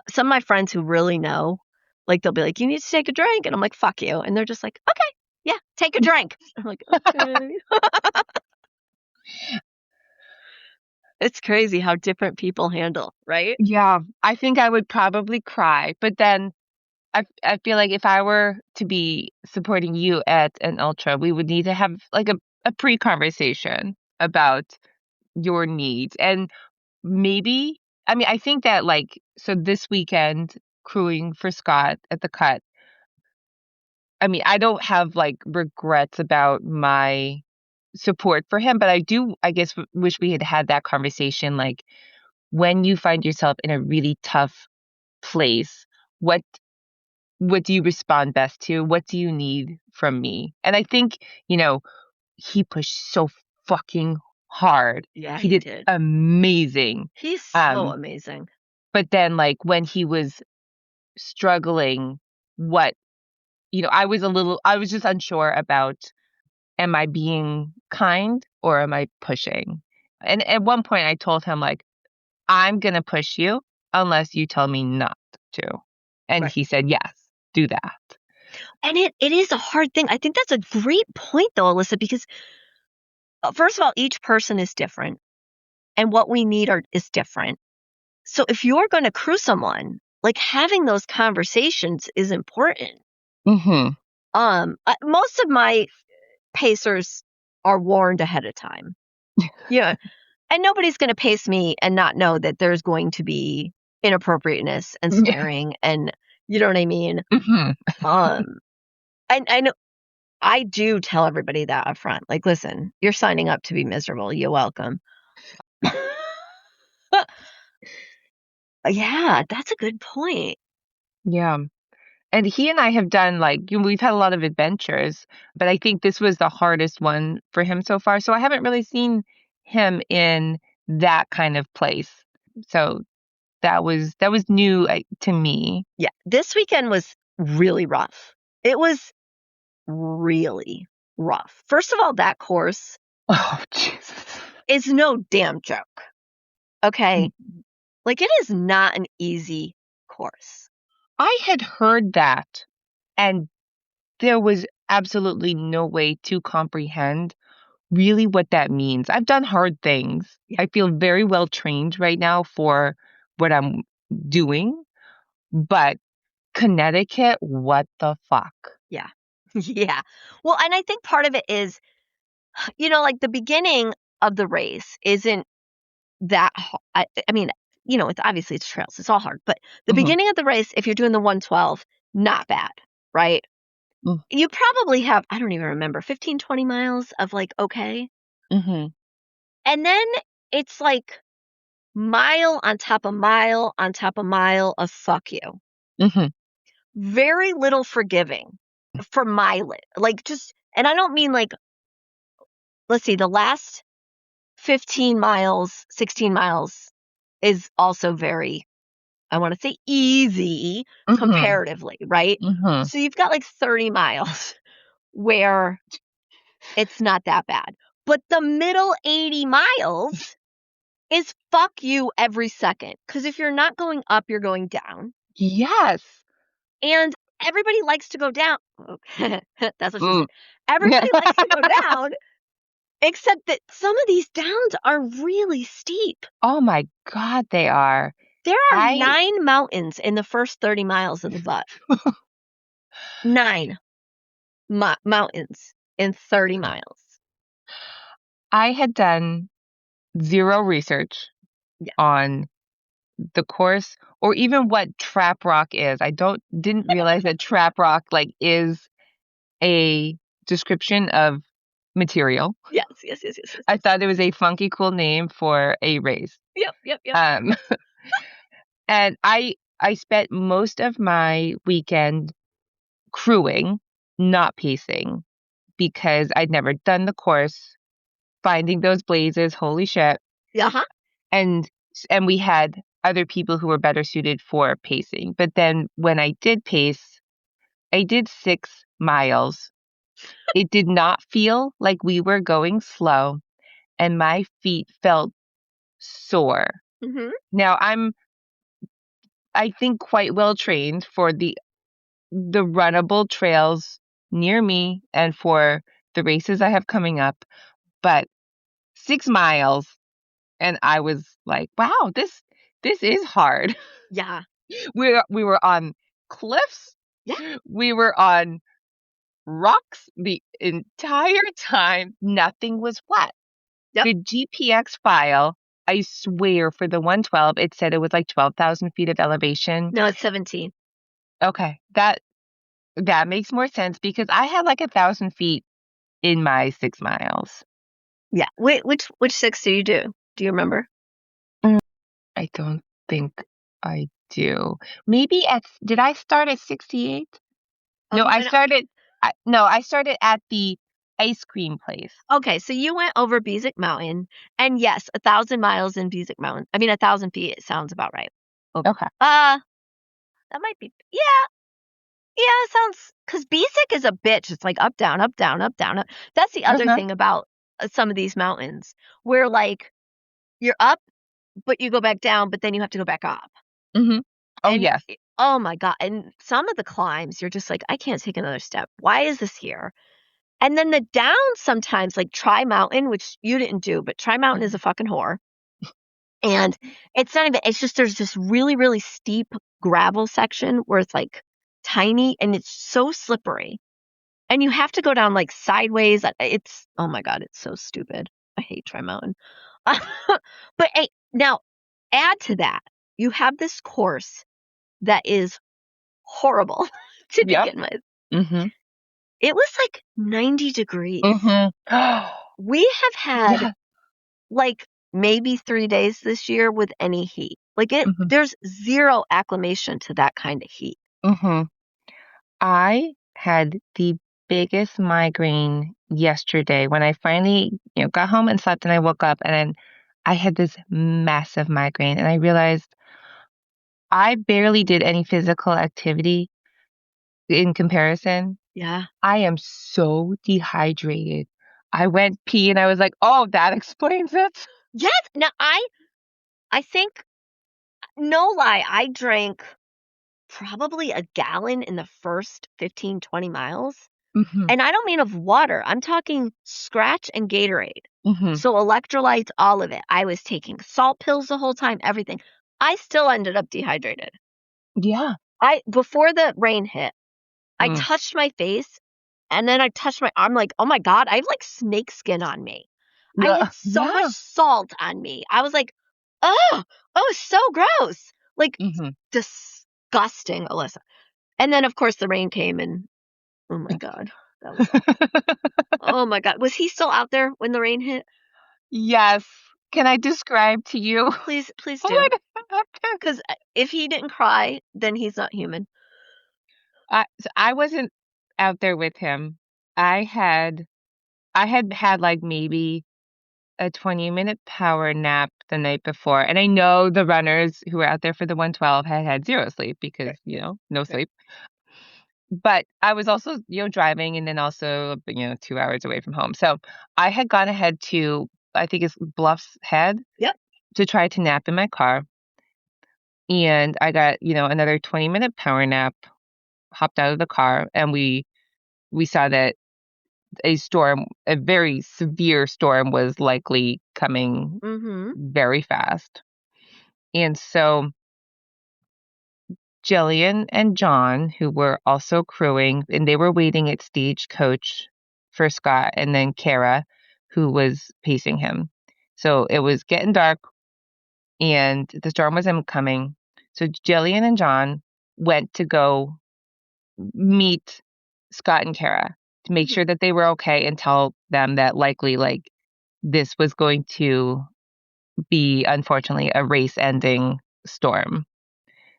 Speaker 1: some of my friends who really know, like, they'll be like, "You need to take a drink," and I'm like, "Fuck you," and they're just like, "Okay, yeah, take a drink." I'm like, "Okay." It's crazy how different people handle, right?
Speaker 2: Yeah, I think I would probably cry, but then I feel like if I were to be supporting you at an ultra, we would need to have like a pre-conversation about your needs. And maybe, I mean, I think that like, so this weekend crewing for Scott at the cut, I mean, I don't have like regrets about my support for him, but I do, I guess, wish we had had that conversation. Like, when you find yourself in a really tough place, what do you respond best to? What do you need from me? And I think, you know, he pushed so fucking hard.
Speaker 1: Yeah,
Speaker 2: He
Speaker 1: he
Speaker 2: did
Speaker 1: did.
Speaker 2: amazing.
Speaker 1: He's so
Speaker 2: Um,
Speaker 1: amazing.
Speaker 2: but then like when he was struggling, what, I was just unsure about, am I being kind or am I pushing? And at one point I told him like, I'm going to push you unless you tell me not to. And
Speaker 1: Right.
Speaker 2: he said, yes, do that.
Speaker 1: And it is a hard thing. I think that's a great point, though, Alyssa, because first of all, each person is different, and what we need is different. So if you're going to crew someone, like having those conversations is important.
Speaker 2: Mhm.
Speaker 1: Most of my pacers are warned ahead of time. Yeah, and nobody's going to pace me and not know that there's going to be inappropriateness and
Speaker 2: Yeah.
Speaker 1: swearing, and you know what I mean.
Speaker 2: Mhm.
Speaker 1: Um, I know I do tell everybody that up front. Like, listen, you're signing up to be miserable. You're welcome. Yeah, that's a good point.
Speaker 2: Yeah. And he and I have done like, we've had a lot of adventures, but I think this was the hardest one for him so far. So I haven't really seen him in that kind of place. So that was new to me.
Speaker 1: Yeah, this weekend was really rough. It was really rough. First of all, that course
Speaker 2: Oh, Jesus.
Speaker 1: is no damn joke. Okay. Like, it is not an easy course.
Speaker 2: I had heard that, and there was absolutely no way to comprehend really what that means. I've done hard things.
Speaker 1: Yeah.
Speaker 2: I feel very well trained right now for what I'm doing, but Connecticut, what the fuck?
Speaker 1: Yeah. Yeah. Well, and I think part of it is, like the beginning of the race isn't that I mean, it's obviously it's trails. It's all hard, but the
Speaker 2: Mhm.
Speaker 1: beginning of the race, if you're doing the 112, not bad, right?
Speaker 2: Mm.
Speaker 1: You probably have, I don't even remember, 15, 20 miles of like, okay.
Speaker 2: Mhm.
Speaker 1: And then it's like mile on top of mile on top of mile of fuck you.
Speaker 2: Mhm.
Speaker 1: Very little forgiving for mileage. Like just, and I don't mean like, let's see, the last 15 miles, 16 miles is also very, I want to say easy
Speaker 2: Mhm.
Speaker 1: comparatively, right?
Speaker 2: Mhm.
Speaker 1: So you've got like 30 miles where it's not that bad. But the middle 80 miles is fuck you every second. Because if you're not going up, you're going down.
Speaker 2: Yes.
Speaker 1: And everybody likes to go down. Okay. That's what she
Speaker 2: Mm.
Speaker 1: said. Everybody likes to go down, except that some of these downs are really steep.
Speaker 2: Oh my God, they are.
Speaker 1: There are
Speaker 2: I
Speaker 1: 9 mountains in the first 30 miles of the butt. 9 mountains in 30 miles.
Speaker 2: I had done zero research
Speaker 1: Yeah.
Speaker 2: on the course or even what trap rock is. I didn't realize that trap rock like is a description of material.
Speaker 1: Yes, yes, yes, yes, yes.
Speaker 2: I thought it was a funky cool name for a race.
Speaker 1: Yep, yep, yep.
Speaker 2: Um and I spent most of my weekend crewing, not pacing, because I'd never done the course, finding those blazes, holy shit.
Speaker 1: Uh-huh.
Speaker 2: And and we had other people who were better suited for pacing. But then when I did pace, I did 6 miles. It did not feel like we were going slow, and my feet felt sore.
Speaker 1: Mhm.
Speaker 2: Now I think quite well trained for the runnable trails near me and for the races I have coming up, but 6 miles and I was like, "Wow, this is hard."
Speaker 1: Yeah.
Speaker 2: We were on cliffs.
Speaker 1: Yeah.
Speaker 2: We were on rocks the entire time. Nothing was wet.
Speaker 1: Yep.
Speaker 2: The GPX file, I swear for the 112, it said it was like 12,000 feet of elevation.
Speaker 1: No, it's 17.
Speaker 2: Okay, that makes more sense because I had like 1,000 feet in my 6 miles.
Speaker 1: Yeah. Wait, which 6 do you do? Do you remember?
Speaker 2: Mm, I don't think I do. Maybe did I start at 68?
Speaker 1: Oh,
Speaker 2: No,
Speaker 1: you
Speaker 2: I
Speaker 1: went
Speaker 2: started no, I started at the ice cream place.
Speaker 1: Okay, so you went over Bezic Mountain, and yes, 1,000 miles in Bezic Mountain. I mean, 1,000 feet, it sounds about right. Over.
Speaker 2: Okay.
Speaker 1: That might be, yeah, yeah, it sounds, because Bezic is a bitch. It's like up, down, up, down, up, down, up. That's the other
Speaker 2: Uh-huh.
Speaker 1: thing about some of these mountains, where like you're up, but you go back down, but then you have to go back up.
Speaker 2: Mhm. Oh,
Speaker 1: And
Speaker 2: yes.
Speaker 1: oh my God. And some of the climbs, you're just like, I can't take another step. Why is this here? And then the downs sometimes, like Tri Mountain, which you didn't do, but Tri Mountain is a fucking whore. And it's not even, it's just, there's this really, really steep gravel section where it's like tiny and it's so slippery. And you have to go down like sideways. It's, oh my God, it's so stupid. I hate Tri Mountain. But hey, now add to that, you have this course that is horrible to
Speaker 2: Yep.
Speaker 1: begin with.
Speaker 2: Mhm.
Speaker 1: It was like 90 degrees.
Speaker 2: Mhm.
Speaker 1: We have had
Speaker 2: Yeah.
Speaker 1: like maybe 3 days this year with any heat. Like
Speaker 2: Mhm.
Speaker 1: there's zero acclimation to that kind of heat.
Speaker 2: Mhm. I had the biggest migraine yesterday when I finally, got home and slept and I woke up and then I had this massive migraine and I realized I barely did any physical activity in comparison.
Speaker 1: Yeah.
Speaker 2: I am so dehydrated. I went pee and I was like, "Oh, that explains it."
Speaker 1: Yes. Now I think, no lie, I drank probably a gallon in the first 15, 20 miles.
Speaker 2: Mhm.
Speaker 1: And I don't mean of water. I'm talking Scratch and Gatorade.
Speaker 2: Mhm.
Speaker 1: So electrolytes, all of it. I was taking salt pills the whole time, everything. I still ended up dehydrated.
Speaker 2: Yeah.
Speaker 1: Before the rain hit, I
Speaker 2: Mm.
Speaker 1: touched my face and then I touched my arm like, oh my God, I have like snake skin on me. I had so much
Speaker 2: Yeah.
Speaker 1: salt on me. I was like, it's so gross. Like
Speaker 2: Mhm.
Speaker 1: disgusting, Alyssa. And then of course the rain came and oh my God, that was awful. Oh my God. Was he still out there when the rain hit?
Speaker 2: Yes. Can I describe to you
Speaker 1: Please do.
Speaker 2: what happened?
Speaker 1: Because if he didn't cry, then he's not human.
Speaker 2: I wasn't out there with him. I had had, like, maybe a 20-minute power nap the night before, and I know the runners who were out there for the 112 had 0 sleep because,
Speaker 1: Right.
Speaker 2: no
Speaker 1: Right.
Speaker 2: sleep. But I was also, driving and then also, 2 hours away from home. So, I had gone ahead to, I think it's Bluff's Head,
Speaker 1: Yep.
Speaker 2: to try to nap in my car, and I got, another 20-minute power nap, hopped out of the car, and we saw that a very severe storm was likely coming
Speaker 1: Mm-hmm.
Speaker 2: very fast. And so Jillian and John, who were also crewing, and they were waiting at Stagecoach for Scott, and then Kara, who was pacing him. So it was getting dark and the storm was incoming. So Jillian and John went to go meet Scott and Kara to make sure that they were okay and tell them that likely, like, this was going to be, unfortunately, a race-ending storm,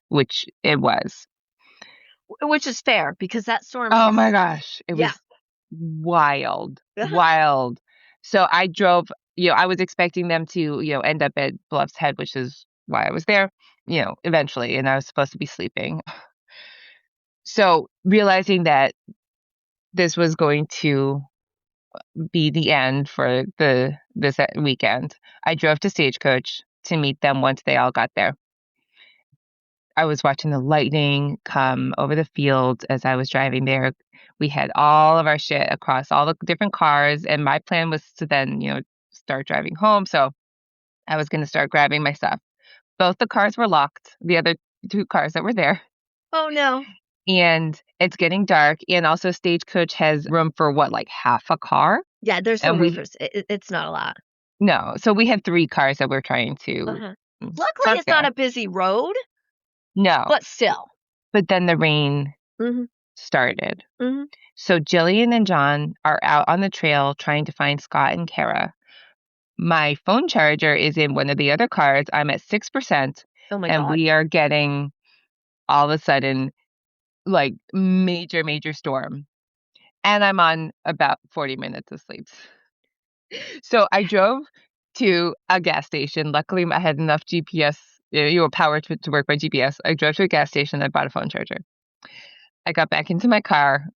Speaker 2: which it was.
Speaker 1: Which is fair because that storm
Speaker 2: Oh
Speaker 1: hit.
Speaker 2: my gosh, it
Speaker 1: Yeah.
Speaker 2: was wild, wild. So I drove, I was expecting them to, end up at Bluff's Head, which is why I was there, eventually, and I was supposed to be sleeping. So realizing that this was going to be the end for this weekend, I drove to Stagecoach to meet them once they all got there. I was watching the lightning come over the field as I was driving there. We had all of our shit across all the different cars, and my plan was to then, start driving home. So I was going to start grabbing my stuff. Both the cars were locked, the other two cars that were there,
Speaker 1: Oh no.
Speaker 2: and it's getting dark. And also, Stagecoach has room for what, like half a car?
Speaker 1: Yeah, there's no
Speaker 2: And
Speaker 1: room for it's not a lot.
Speaker 2: no. So we had three cars that we're trying to
Speaker 1: Uh-huh. Luckily,
Speaker 2: park
Speaker 1: it's not
Speaker 2: there.
Speaker 1: a busy road,
Speaker 2: No.
Speaker 1: but still.
Speaker 2: But then the rain
Speaker 1: Mm-hmm.
Speaker 2: started.
Speaker 1: Mm-hmm.
Speaker 2: So Jillian and John are out on the trail trying to find Scott and Kara. My phone charger is in one of the other cars. I'm at 6%,
Speaker 1: Oh my
Speaker 2: and
Speaker 1: God.
Speaker 2: we are getting all of a sudden like major, major storm. And I'm on about 40 minutes of sleep. So I drove to a gas station. Luckily, I had enough GPS, power to work my GPS. I drove to a gas station. I bought a phone charger. I got back into my car,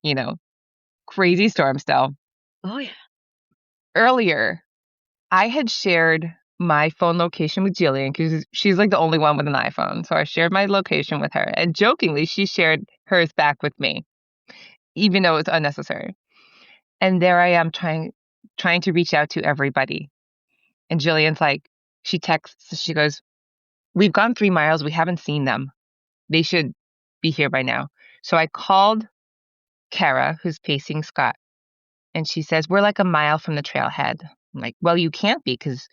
Speaker 2: crazy storm still.
Speaker 1: Oh yeah.
Speaker 2: Earlier, I had shared my phone location with Jillian because she's like the only one with an iPhone. So I shared my location with her, and jokingly, she shared hers back with me, even though it was unnecessary. And there I am trying to reach out to everybody. And Jillian's like, she texts, she goes, "We've gone 3 miles. We haven't seen them. They should be here by now." So I called Kara, who's pacing Scott, and she says, "We're like a mile from the trailhead." I'm like, "Well, you can't be because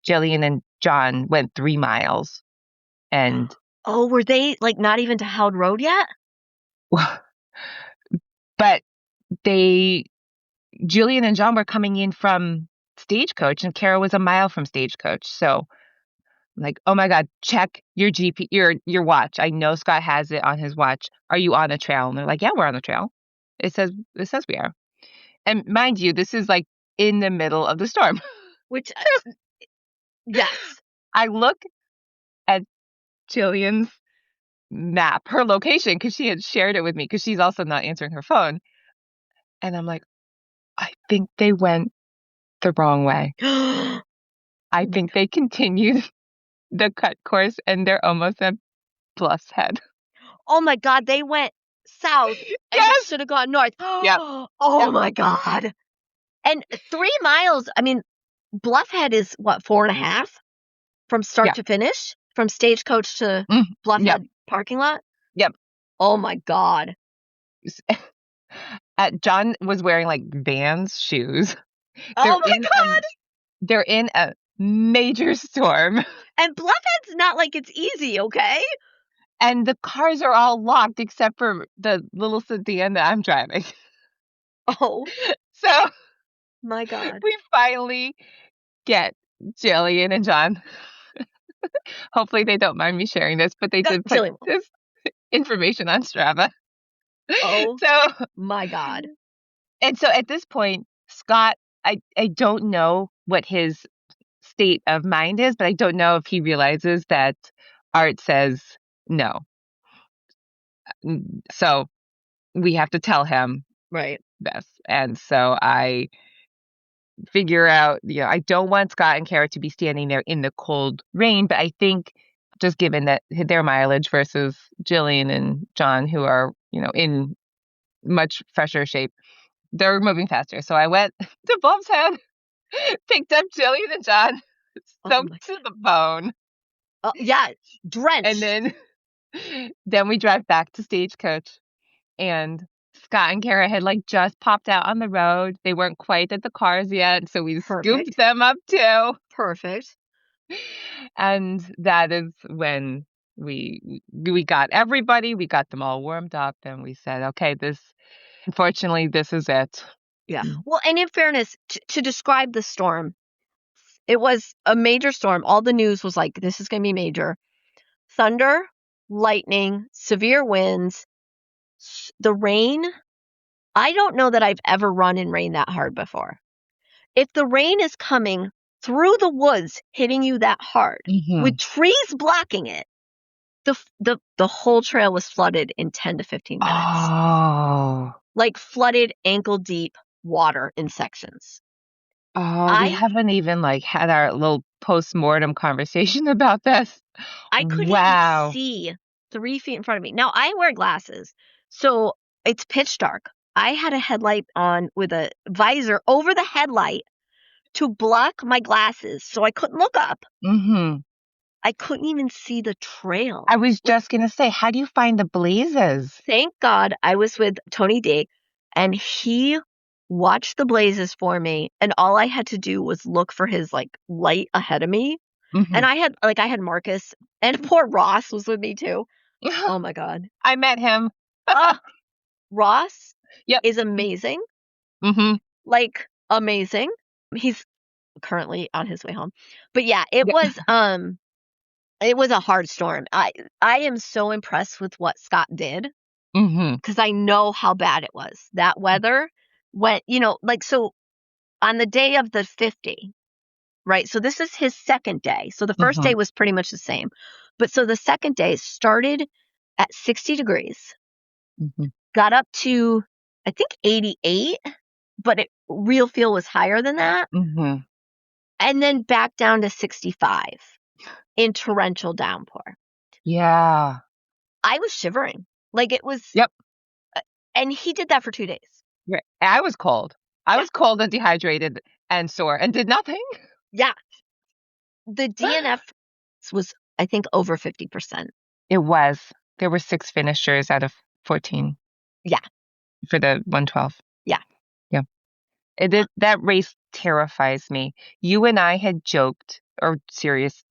Speaker 2: Jillian and John went 3 miles." And
Speaker 1: Oh, were they like not even to Howard Road yet?
Speaker 2: but they, Jillian and John were coming in from Stagecoach, and Kara was a mile from Stagecoach. So I'm like, "Oh my God, check your your watch. I know Scott has it on his watch. Are you on a trail?" And they're like, "Yeah, we're on the trail. It says we are." And mind you, this is like in the middle of the storm.
Speaker 1: Which, yes.
Speaker 2: I look at Jillian's map, her location, because she had shared it with me because she's also not answering her phone. And I'm like, I think they went the wrong way.
Speaker 1: Oh
Speaker 2: I
Speaker 1: my
Speaker 2: think they continued the cut course and they're almost at Bluff's Head.
Speaker 1: Oh my God, they went south and it
Speaker 2: Yes.
Speaker 1: should have gone north.
Speaker 2: Yep.
Speaker 1: Oh
Speaker 2: Yep.
Speaker 1: my God. And 3 miles, I mean, Bluffhead is what, 4.5 from start
Speaker 2: Yep.
Speaker 1: to finish? From Stagecoach to
Speaker 2: Yep.
Speaker 1: Bluffhead parking lot?
Speaker 2: Yep.
Speaker 1: Oh my God.
Speaker 2: John was wearing like Vans shoes.
Speaker 1: Oh my God.
Speaker 2: They're in a major storm.
Speaker 1: And Bluffhead's not like it's easy, okay?
Speaker 2: And the cars are all locked except for the little sedan that I'm driving.
Speaker 1: Oh
Speaker 2: So
Speaker 1: my God.
Speaker 2: we finally get Jillian and John. Hopefully they don't mind me sharing this, but they did put
Speaker 1: Jillian.
Speaker 2: this information on Strava.
Speaker 1: Oh
Speaker 2: So
Speaker 1: my God.
Speaker 2: and so at this point, Scott, I don't know what his state of mind is, but I don't know if he realizes that Art says no. So we have to tell him
Speaker 1: Right.
Speaker 2: this. And so I figure out, I don't want Scott and Kara to be standing there in the cold rain, but I think just given that their mileage versus Jillian and John, who are, in much fresher shape, they're moving faster. So I went to Bob's Head, picked up Jillian and John,
Speaker 1: Oh my.
Speaker 2: soaked to the bone.
Speaker 1: Yeah,
Speaker 2: And
Speaker 1: drenched.
Speaker 2: then we drive back to Stagecoach. And Scott and Kara had like just popped out on the road. They weren't quite at the cars yet, so we
Speaker 1: Perfect.
Speaker 2: scooped them up too.
Speaker 1: Perfect.
Speaker 2: And that is when we got everybody, we got them all warmed up, and we said, okay, unfortunately, this is it.
Speaker 1: Yeah. Well, and in fairness, to describe the storm, it was a major storm. All the news was like, this is going to be major. Thunder, lightning, severe winds, the rain. I don't know that I've ever run in rain that hard before. If the rain is coming through the woods, hitting you that hard, with trees blocking it, the whole trail was flooded in 10 to 15 minutes.
Speaker 2: Oh.
Speaker 1: Like flooded ankle deep water in sections.
Speaker 2: Oh, we haven't even like had our little post-mortem conversation about this.
Speaker 1: I couldn't
Speaker 2: Wow.
Speaker 1: even see 3 feet in front of me. Now I wear glasses, so it's pitch dark. I had a headlight on with a visor over the headlight to block my glasses so I couldn't look up.
Speaker 2: Mm-hmm.
Speaker 1: I couldn't even see the trail.
Speaker 2: I was just going to say, how do you find the blazes?
Speaker 1: Thank God I was with Tony D, and he watched the blazes for me, and all I had to do was look for his like light ahead of me.
Speaker 2: Mm-hmm.
Speaker 1: And I had Marcus, and poor Ross was with me too. Oh my God.
Speaker 2: I met him.
Speaker 1: Ross
Speaker 2: Yep.
Speaker 1: is amazing.
Speaker 2: Mm-hmm.
Speaker 1: Like amazing. He's currently on his way home. But yeah, it was a hard storm. I am so impressed with what Scott did. Because I know how bad it was. That weather went, so on the day of the 50, right? So this is his second day. So the first day was pretty much the same. But so the second day started at 60 degrees, got up to, I think, 88, but real feel was higher than that. And then back down to 65 in torrential downpour.
Speaker 2: Yeah.
Speaker 1: I was shivering. Like it was.
Speaker 2: Yep.
Speaker 1: And he did that for 2 days.
Speaker 2: Right. I was cold. I was cold and dehydrated and sore and did nothing.
Speaker 1: Yeah. The DNF was, I think, over 50%.
Speaker 2: It was. There were 6 finishers out of 14.
Speaker 1: Yeah.
Speaker 2: For the 112.
Speaker 1: Yeah.
Speaker 2: Yeah. That race terrifies me. You and I had joked, or serious,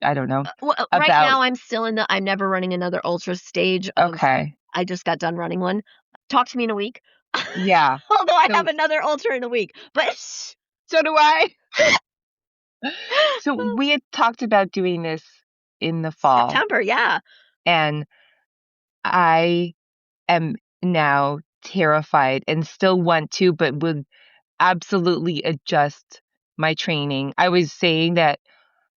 Speaker 2: I don't know.
Speaker 1: Right now I'm still I'm never running another ultra stage.
Speaker 2: Okay.
Speaker 1: I just got done running one. Talk to me in a week.
Speaker 2: Yeah.
Speaker 1: Although I have another ultra in a week. But
Speaker 2: so do I. So we had talked about doing this in the fall.
Speaker 1: September, yeah.
Speaker 2: And I am now terrified and still want to, but would absolutely adjust my training. I was saying that,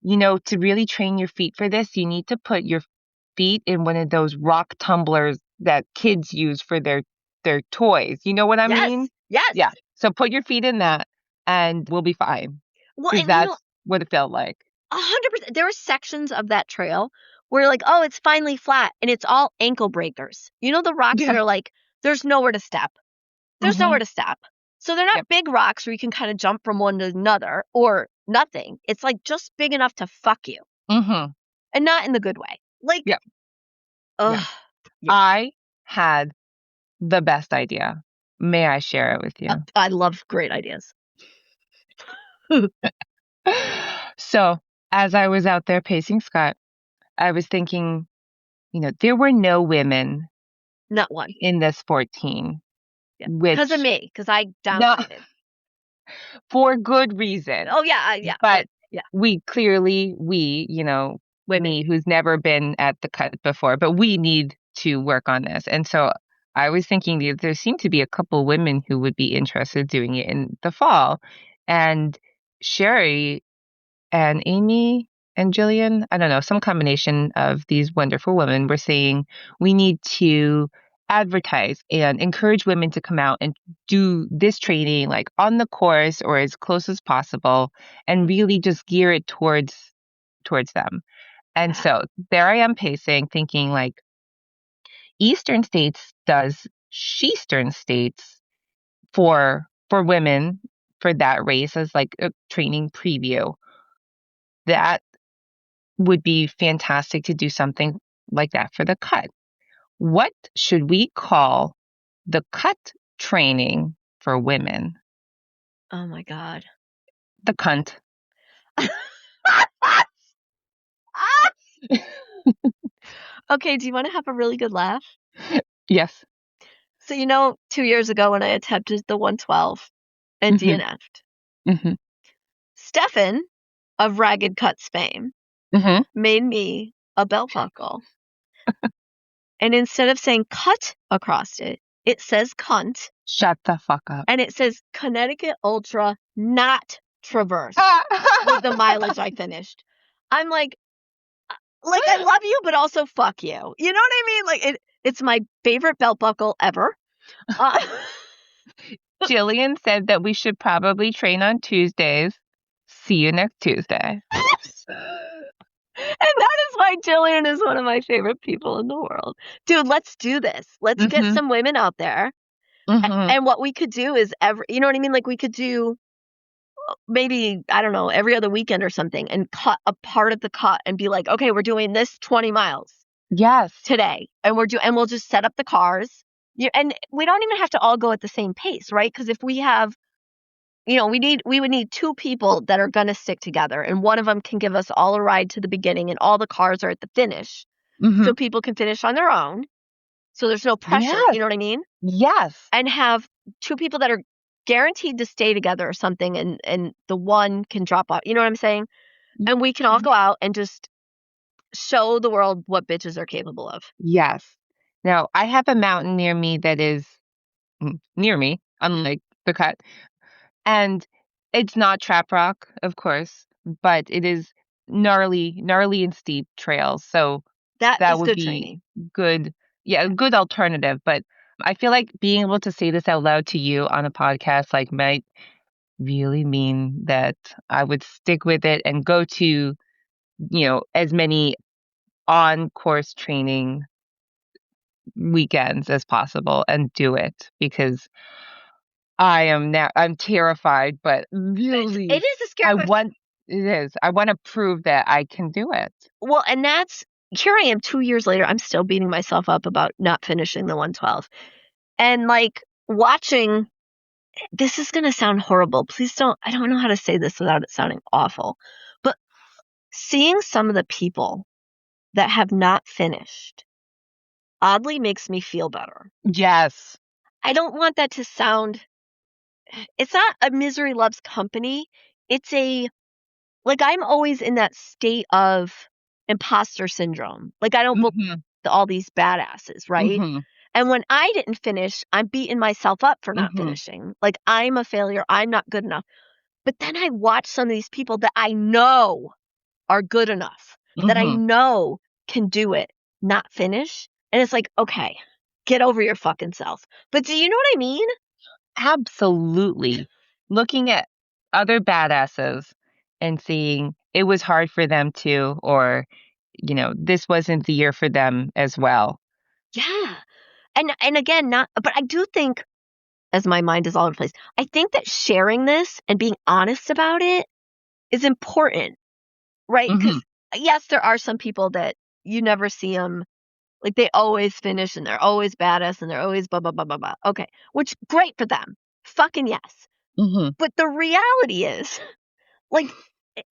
Speaker 2: to really train your feet for this, you need to put your feet in one of those rock tumblers that kids use for their toys. You know what I mean?
Speaker 1: Yes.
Speaker 2: Yeah. So put your feet in that and we'll be fine.
Speaker 1: Well, and
Speaker 2: that's what it felt like.
Speaker 1: 100%. There were sections of that trail where you're like, oh, it's finally flat, and it's all ankle breakers. You know the rocks that
Speaker 2: Yeah.
Speaker 1: are like, there's nowhere to step. There's nowhere to step. So they're not
Speaker 2: Yep.
Speaker 1: big rocks where you can kind of jump from one to another or nothing. It's like just big enough to fuck you.
Speaker 2: Mm-hmm.
Speaker 1: And not in the good way. Like,
Speaker 2: Yep.
Speaker 1: ugh.
Speaker 2: Yeah.
Speaker 1: Yeah.
Speaker 2: I had the best idea. May I share it with you?
Speaker 1: I love great ideas.
Speaker 2: So, as I was out there pacing Scott, I was thinking, there were no women
Speaker 1: Not one.
Speaker 2: in this 14,
Speaker 1: Yeah.
Speaker 2: which
Speaker 1: Because of me, because I
Speaker 2: no,
Speaker 1: dominated.
Speaker 2: for good reason.
Speaker 1: Oh, yeah, yeah.
Speaker 2: But
Speaker 1: yeah.
Speaker 2: we clearly,
Speaker 1: Women.
Speaker 2: me who's never been at the cut before, but we need to work on this. And so I was thinking there seemed to be a couple women who would be interested doing it in the fall. And Sherry and Amy and Jillian, I don't know, some combination of these wonderful women were saying we need to advertise and encourage women to come out and do this training like on the course or as close as possible and really just gear it towards them. And so there I am pacing, thinking like Eastern States does Sheastern States for women for that race as like a training preview. That would be fantastic to do something like that for the cut. What should we call the cut training for women?
Speaker 1: Oh, my God.
Speaker 2: The cunt.
Speaker 1: Okay, do you want to have a really good laugh?
Speaker 2: Yes.
Speaker 1: So, 2 years ago when I attempted the 112 and
Speaker 2: Mm-hmm.
Speaker 1: DNF'd,
Speaker 2: Mm-hmm.
Speaker 1: Stefan of Ragged Cuts fame
Speaker 2: Mm-hmm.
Speaker 1: made me a belt buckle. And instead of saying cut across it, it says cunt.
Speaker 2: Shut the fuck up.
Speaker 1: And it says Connecticut Ultra, not Traverse, with the mileage I finished. I'm like I love you, but also fuck you. You know what I mean? Like it's my favorite belt buckle ever.
Speaker 2: Jillian said that we should probably train on Tuesdays. See you next Tuesday.
Speaker 1: And that is why Jillian is one of my favorite people in the world. Dude, let's do this. Let's get some women out there. And what we could do is you know what I mean? Like we could do maybe, I don't know, every other weekend or something and cut a part of the cut and be like, okay, we're doing this 20 miles.
Speaker 2: Yes.
Speaker 1: Today. And we'll just set up the cars. And we don't even have to all go at the same pace, right? Because if we have, we would need 2 people that are going to stick together. And one of them can give us all a ride to the beginning and all the cars are at the finish.
Speaker 2: Mm-hmm.
Speaker 1: So people can finish on their own. So there's no pressure.
Speaker 2: Yes.
Speaker 1: You know what I mean?
Speaker 2: Yes.
Speaker 1: And have 2 people that are guaranteed to stay together or something. And the one can drop off. You know what I'm saying? And we can all go out and just show the world what bitches are capable of.
Speaker 2: Yes. Now, I have a mountain near me that is near me, unlike the cut. And it's not trap rock, of course, but it is gnarly and steep trails. So
Speaker 1: that
Speaker 2: would
Speaker 1: good
Speaker 2: be
Speaker 1: training.
Speaker 2: Good. Yeah, a good alternative. But I feel like being able to say this out loud to you on a podcast might really mean that I would stick with it and go to, as many on-course training weekends as possible and do it because I'm terrified, but really
Speaker 1: it is a scary
Speaker 2: I want to prove that I can do it.
Speaker 1: Well, and here I am 2 years later, I'm still beating myself up about not finishing the 112. And watching, this is going to sound horrible. I don't know how to say this without it sounding awful, but seeing some of the people that have not finished oddly makes me feel better.
Speaker 2: Yes.
Speaker 1: I don't want that to sound, it's not a misery loves company. It's I'm always in that state of imposter syndrome. I don't believe all these badasses, right?
Speaker 2: Mm-hmm.
Speaker 1: And when I didn't finish, I'm beating myself up for not finishing. I'm a failure. I'm not good enough. But then I watch some of these people that I know are good enough, that I know can do it, not finish. And it's like, okay, get over your fucking self. But do you know what I mean?
Speaker 2: Absolutely. Looking at other badasses and seeing it was hard for them too, or this wasn't the year for them as well.
Speaker 1: Yeah. And again, but I do think, as my mind is all over the place, I think that sharing this and being honest about it is important, right?
Speaker 2: Hmm.
Speaker 1: Because yes, there are some people that you never see them, like they always finish and they're always badass and they're always blah, blah, blah, blah, blah. Okay, which great for them. Fucking yes.
Speaker 2: Hmm.
Speaker 1: But the reality is, like,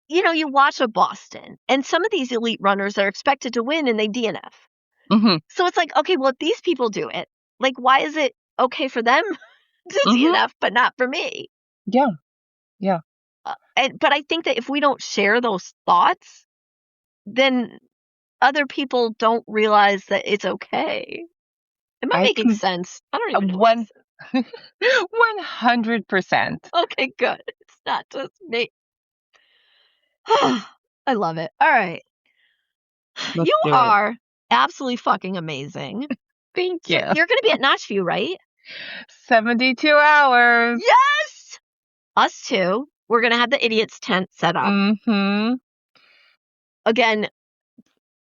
Speaker 1: you watch a Boston and some of these elite runners are expected to win and they DNF.
Speaker 2: Hmm.
Speaker 1: So it's like, okay, well, if these people do it, like, why is it okay for them to
Speaker 2: Hmm.
Speaker 1: DNF, but not for me?
Speaker 2: Yeah. Yeah.
Speaker 1: But I think that if we don't share those thoughts, then other people don't realize that it's okay. Am I
Speaker 2: I
Speaker 1: making
Speaker 2: can
Speaker 1: sense? I don't even know what
Speaker 2: one 100%.
Speaker 1: okay, good. It's not just me. I love it. All right.
Speaker 2: Let's
Speaker 1: You
Speaker 2: do it.
Speaker 1: are absolutely fucking amazing.
Speaker 2: Thank
Speaker 1: So
Speaker 2: you.
Speaker 1: you're going to be at Notchview, right?
Speaker 2: 72 hours.
Speaker 1: Yes! Us too. We're going to have the idiot's tent set up.
Speaker 2: Hmm.
Speaker 1: Again,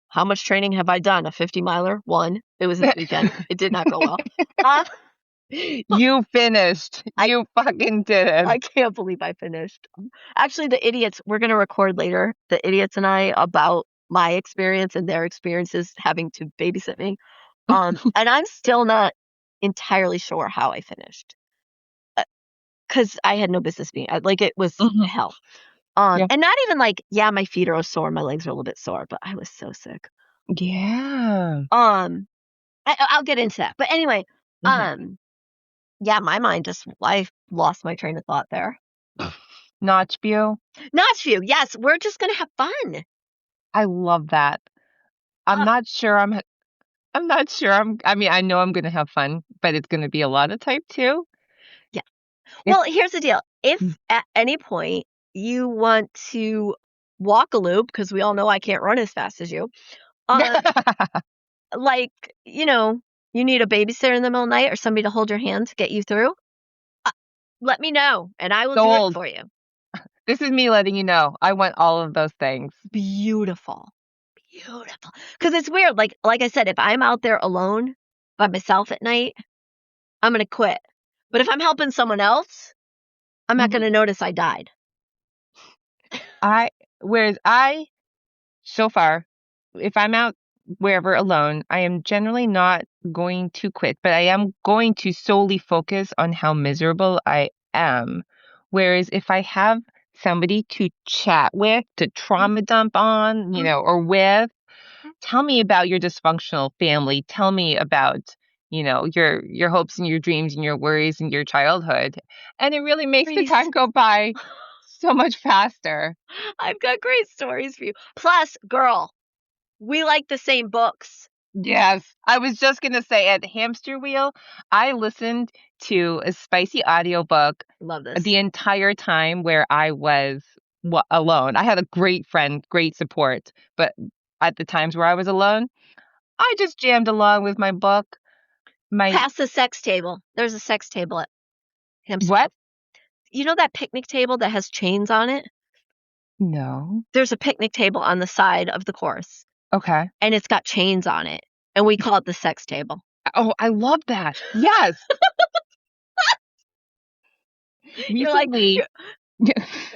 Speaker 1: how much training have I done? A 50 miler? One. It was this weekend. It did not go well. Uh,
Speaker 2: You finished.
Speaker 1: I
Speaker 2: You fucking did it.
Speaker 1: I can't believe I finished. Actually, the idiots, we're going to record later, the idiots and I, about my experience and their experiences having to babysit me. And I'm still not entirely sure how I finished because I had no business being like it was
Speaker 2: Hmm.
Speaker 1: hell.
Speaker 2: Yeah.
Speaker 1: And not even like, yeah, my feet are sore, my legs are a little bit sore, but I was so sick.
Speaker 2: Yeah.
Speaker 1: I'll get into that, but anyway,
Speaker 2: Hmm.
Speaker 1: yeah, my mind just I lost my train of thought there.
Speaker 2: Notchview.
Speaker 1: Notchview, yes, we're just gonna have fun.
Speaker 2: I love that. I'm
Speaker 1: Uh,
Speaker 2: not sure I'm not sure I mean, I know I'm gonna have fun, but it's gonna be a lot of type 2.
Speaker 1: yeah.
Speaker 2: It's
Speaker 1: Well, here's the deal. If at any point you want to walk a loop, because we all know I can't run as fast as you, um, like, you need a babysitter in the middle of the night or somebody to hold your hand to get you through, uh, let me know and I will do it
Speaker 2: Sold.
Speaker 1: for you.
Speaker 2: This is me letting you know. I want all of those things.
Speaker 1: Beautiful. Beautiful. Because it's weird. Like I said, if I'm out there alone by myself at night, I'm gonna quit. But if I'm helping someone else, I'm not
Speaker 2: Mhm.
Speaker 1: gonna notice I died.
Speaker 2: I whereas I so far, if I'm out wherever alone, I am generally not going to quit, but I am going to solely focus on how miserable I am. Whereas if I have somebody to chat with, to trauma dump on,
Speaker 1: Mhm.
Speaker 2: or with, tell me about your dysfunctional family. Tell me about, your hopes and your dreams and your worries and your childhood. And it really makes the
Speaker 1: Freeze.
Speaker 2: time go by so much faster.
Speaker 1: I've got great stories for you. Plus, girl, we like the same books.
Speaker 2: Yes. I was just going to say at Hamster Wheel, I listened to a spicy audiobook
Speaker 1: Love
Speaker 2: the
Speaker 1: this.
Speaker 2: entire time where I was alone. I had a great friend, great support, but at the times where I was alone, I just jammed along with my book. My
Speaker 1: Past the sex table. There's a sex table at Hamster
Speaker 2: what?
Speaker 1: Wheel. You know that picnic table that has chains on it?
Speaker 2: No.
Speaker 1: There's a picnic table on the side of the course,
Speaker 2: Okay.
Speaker 1: and it's got chains on it, and we call it the sex table.
Speaker 2: Oh, I love that. Yes.
Speaker 1: You're like,
Speaker 2: Recently.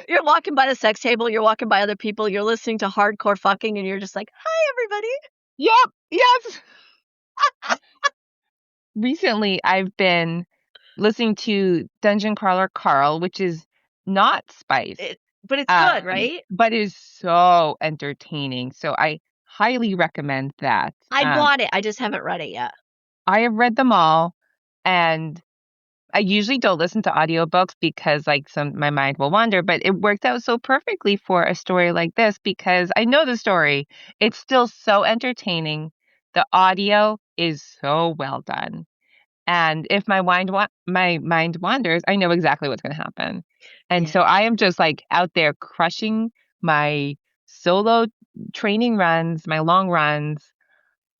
Speaker 1: you're walking by the sex table, you're walking by other people, you're listening to hardcore fucking, and you're just like, "Hi, everybody."
Speaker 2: Yep. Yes. Recently, I've been listening to Dungeon Crawler Carl, which is not spice,
Speaker 1: But it's good, right?
Speaker 2: but is so entertaining. So I highly recommend that.
Speaker 1: I bought it. I just haven't read it yet.
Speaker 2: I have read them all, and I usually don't listen to audiobooks because my mind will wander, but it worked out so perfectly for a story like this because I know the story. It's still so entertaining. The audio is so well done. And if my mind wanders, I know exactly what's going to happen. And
Speaker 1: Yeah.
Speaker 2: so I am just out there crushing my solo training runs, my long runs,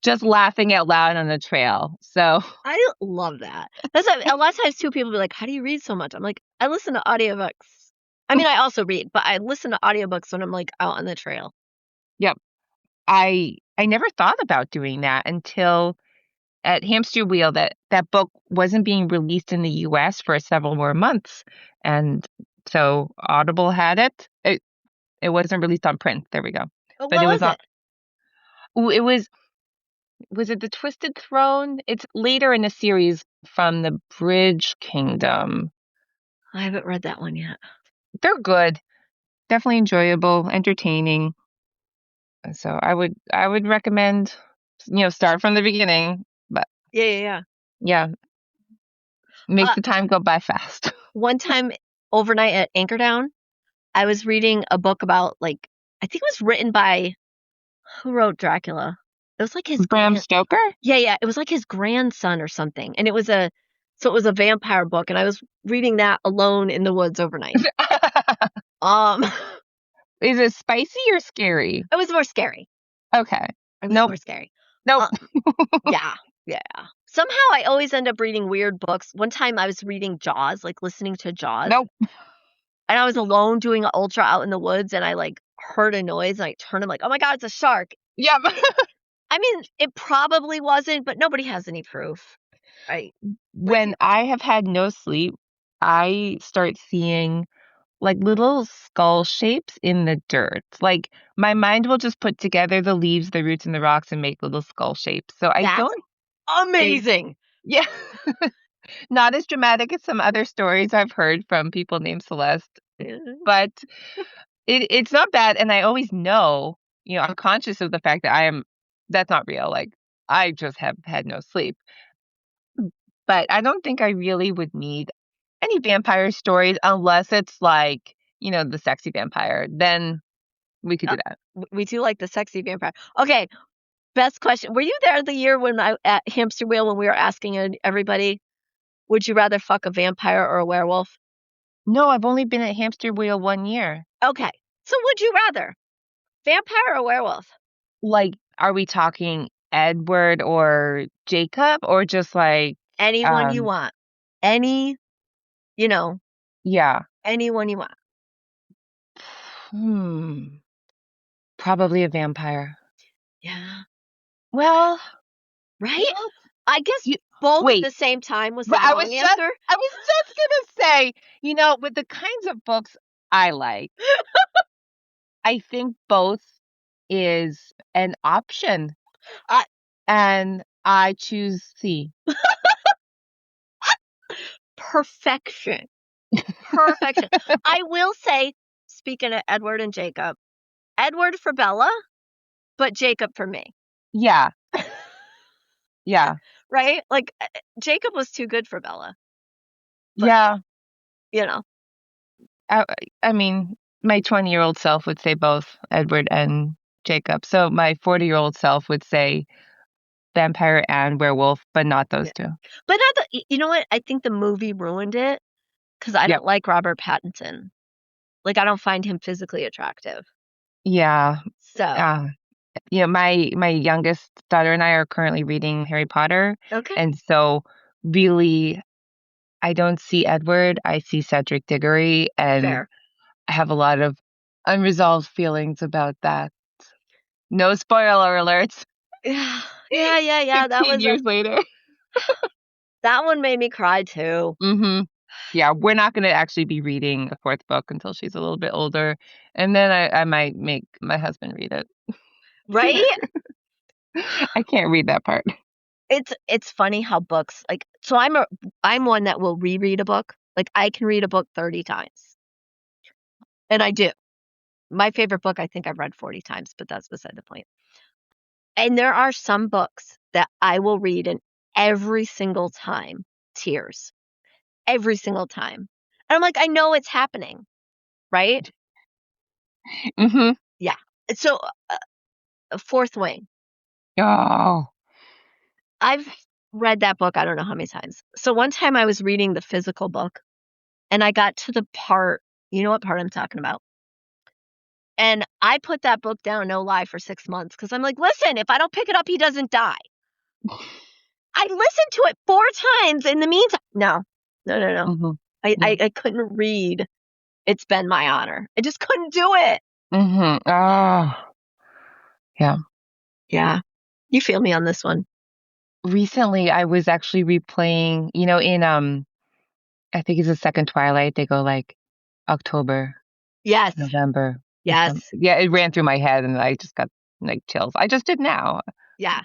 Speaker 2: just laughing out loud on the trail. So,
Speaker 1: I love that. That's a lot of times too. People be like, "How do you read so much?" I'm like, I listen to audiobooks. I mean, I also read, but I listen to audiobooks when I'm like out on the trail.
Speaker 2: yep. I never thought about doing that until at Hamster Wheel that book wasn't being released in the US for several more months. And so Audible had it. It wasn't released on print. There we go.
Speaker 1: But
Speaker 2: But
Speaker 1: what
Speaker 2: it was
Speaker 1: was
Speaker 2: on
Speaker 1: it?
Speaker 2: it was it The Twisted Throne? It's later in the series from the Bridge Kingdom.
Speaker 1: I haven't read that one yet.
Speaker 2: They're good. Definitely enjoyable, entertaining. So I would recommend, start from the beginning. But
Speaker 1: Yeah.
Speaker 2: yeah, make
Speaker 1: Uh,
Speaker 2: the time go by fast.
Speaker 1: one time overnight at Anchordown, I was reading a book about like I think it was written by who wrote Dracula. It was like his
Speaker 2: Bram Stoker?
Speaker 1: yeah. It was like his grandson or something, and it was a vampire book, and I was reading that alone in the woods overnight. Um,
Speaker 2: Is it spicy or scary?
Speaker 1: it was more scary.
Speaker 2: Okay.
Speaker 1: It was
Speaker 2: Nope.
Speaker 1: more scary.
Speaker 2: Nope.
Speaker 1: Uh, yeah. Somehow I always end up reading weird books. One time I was reading Jaws, like listening to Jaws,
Speaker 2: Nope.
Speaker 1: and I was alone doing an ultra out in the woods, and I like heard a noise, and I turned, I'm like, oh my god, it's a shark.
Speaker 2: Yep.
Speaker 1: I mean, it probably wasn't, but nobody has any proof, right? Like,
Speaker 2: When I have had no sleep, I start seeing like little skull shapes in the dirt. Like my mind will just put together the leaves, the roots, and the rocks and make little skull shapes. So I
Speaker 1: that's
Speaker 2: don't think,
Speaker 1: amazing.
Speaker 2: yeah, not as dramatic as some other stories I've heard from people named Celeste, but it's not bad. And I always know, I'm conscious of the fact that that's not real. Like I just have had no sleep. But I don't think I really would need any vampire stories unless it's like, the sexy vampire. Then we could
Speaker 1: Uh,
Speaker 2: do that.
Speaker 1: we do like the sexy vampire. Okay, best question. Were you there the year when I at Hamster Wheel when we were asking everybody, would you rather fuck a vampire or a werewolf?
Speaker 2: No, I've only been at Hamster Wheel 1 year.
Speaker 1: Okay, so would you rather vampire or werewolf?
Speaker 2: Like, are we talking Edward or Jacob or just like,
Speaker 1: Anyone you want. Any, you know,
Speaker 2: yeah.
Speaker 1: anyone you want.
Speaker 2: Hmm. Probably a vampire.
Speaker 1: Yeah.
Speaker 2: Well,
Speaker 1: Right?
Speaker 2: you know,
Speaker 1: I guess
Speaker 2: you
Speaker 1: both at
Speaker 2: wait.
Speaker 1: the same time was the
Speaker 2: But
Speaker 1: wrong answer.
Speaker 2: I was just gonna say, with the kinds of books I like, I think both is an option,
Speaker 1: Uh,
Speaker 2: and I choose C.
Speaker 1: perfection. Perfection. I will say, speaking of Edward and Jacob, Edward for Bella, but Jacob for me.
Speaker 2: Yeah, yeah,
Speaker 1: Right? Like Jacob was too good for Bella, but
Speaker 2: yeah.
Speaker 1: you know,
Speaker 2: I, I mean, my 20-year-old self would say both Edward and Jacob. So my 40-year-old self would say vampire and werewolf, but not those
Speaker 1: yeah.
Speaker 2: two.
Speaker 1: But not you know what? I think the movie ruined it because I
Speaker 2: Yep.
Speaker 1: don't like Robert Pattinson. Like I don't find him physically attractive.
Speaker 2: Yeah.
Speaker 1: So
Speaker 2: Uh, my youngest daughter and I are currently reading Harry Potter,
Speaker 1: okay,
Speaker 2: and so really, I don't see Edward. I see Cedric Diggory, and
Speaker 1: fair.
Speaker 2: I have a lot of unresolved feelings about that. No spoiler alerts.
Speaker 1: Yeah.
Speaker 2: 16 years later.
Speaker 1: That one made me cry too.
Speaker 2: Mm-hmm. Yeah, we're not going to actually be reading a fourth book until she's a little bit older, and then I might make my husband read it.
Speaker 1: Right?
Speaker 2: I can't read that part.
Speaker 1: It's funny how books like so I'm one that will reread a book. Like I can read a book 30 times. And I do. My favorite book I think I've read 40 times, but that's beside the point. And there are some books that I will read and every single time tears. Every single time. And I'm like, I know it's happening, right?
Speaker 2: Mm-hmm.
Speaker 1: Yeah. So, Fourth Wing.
Speaker 2: Oh.
Speaker 1: I've read that book I don't know how many times. So one time I was reading the physical book and I got to the part, you know what part I'm talking about? And I put that book down, no lie, for 6 months because I'm like, listen, if I don't pick it up, he doesn't die. I listened to it 4 times in the meantime. No.
Speaker 2: Mm-hmm.
Speaker 1: I couldn't read It's Been My Honor. I just couldn't do it.
Speaker 2: Mm-hmm. Oh. Yeah.
Speaker 1: Yeah. You feel me on this one.
Speaker 2: Recently, I was actually replaying, in I think it's the second Twilight. They go like October,
Speaker 1: Yes.
Speaker 2: November, December.
Speaker 1: Yes.
Speaker 2: Yeah, it ran through my head, and I just got like chills. I just did now.
Speaker 1: Yeah.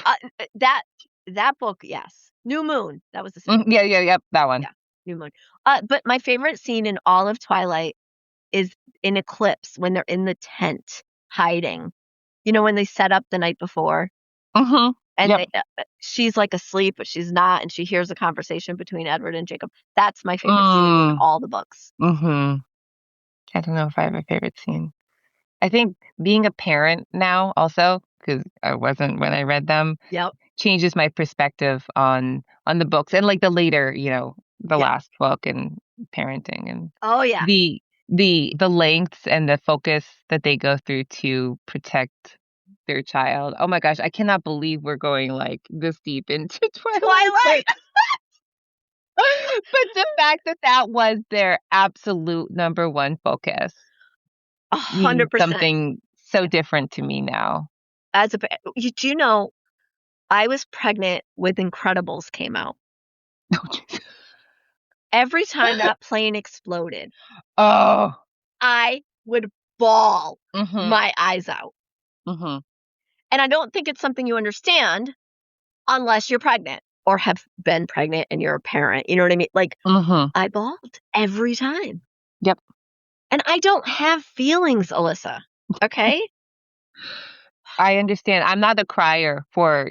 Speaker 1: Uh, that that book, yes. New Moon. That was the second one.
Speaker 2: Yeah, yeah, yep, that one.
Speaker 1: Yeah. New Moon. But my favorite scene in all of Twilight is in Eclipse when they're in the tent hiding. You know, when they set up the night before
Speaker 2: Mm-hmm.
Speaker 1: and
Speaker 2: Yep.
Speaker 1: she's like asleep, but she's not, and she hears a conversation between Edward and Jacob. That's my favorite scene in
Speaker 2: Mm.
Speaker 1: all the books.
Speaker 2: Mm-hmm. I don't know if I have a favorite scene. I think being a parent now also, because I wasn't when I read them,
Speaker 1: Yep.
Speaker 2: changes my perspective on the books and like the later, the
Speaker 1: Yeah.
Speaker 2: last book and parenting and
Speaker 1: Oh yeah.
Speaker 2: the lengths and the focus that they go through to protect their child. Oh my gosh, I cannot believe we're going like this deep into Twilight.
Speaker 1: Twilight.
Speaker 2: But the fact that that was their absolute number one focus means
Speaker 1: 100%.
Speaker 2: something so different to me now.
Speaker 1: As a do you know I was pregnant with Incredibles came out. Every time that plane exploded,
Speaker 2: Oh.
Speaker 1: I would bawl
Speaker 2: Mhm.
Speaker 1: my eyes out.
Speaker 2: Mhm.
Speaker 1: And I don't think it's something you understand unless you're pregnant or have been pregnant and you're a parent. You know what I mean? Like,
Speaker 2: Mhm.
Speaker 1: I bawled every time.
Speaker 2: Yep.
Speaker 1: And I don't have feelings, Alyssa. Okay?
Speaker 2: I understand. I'm not a crier for,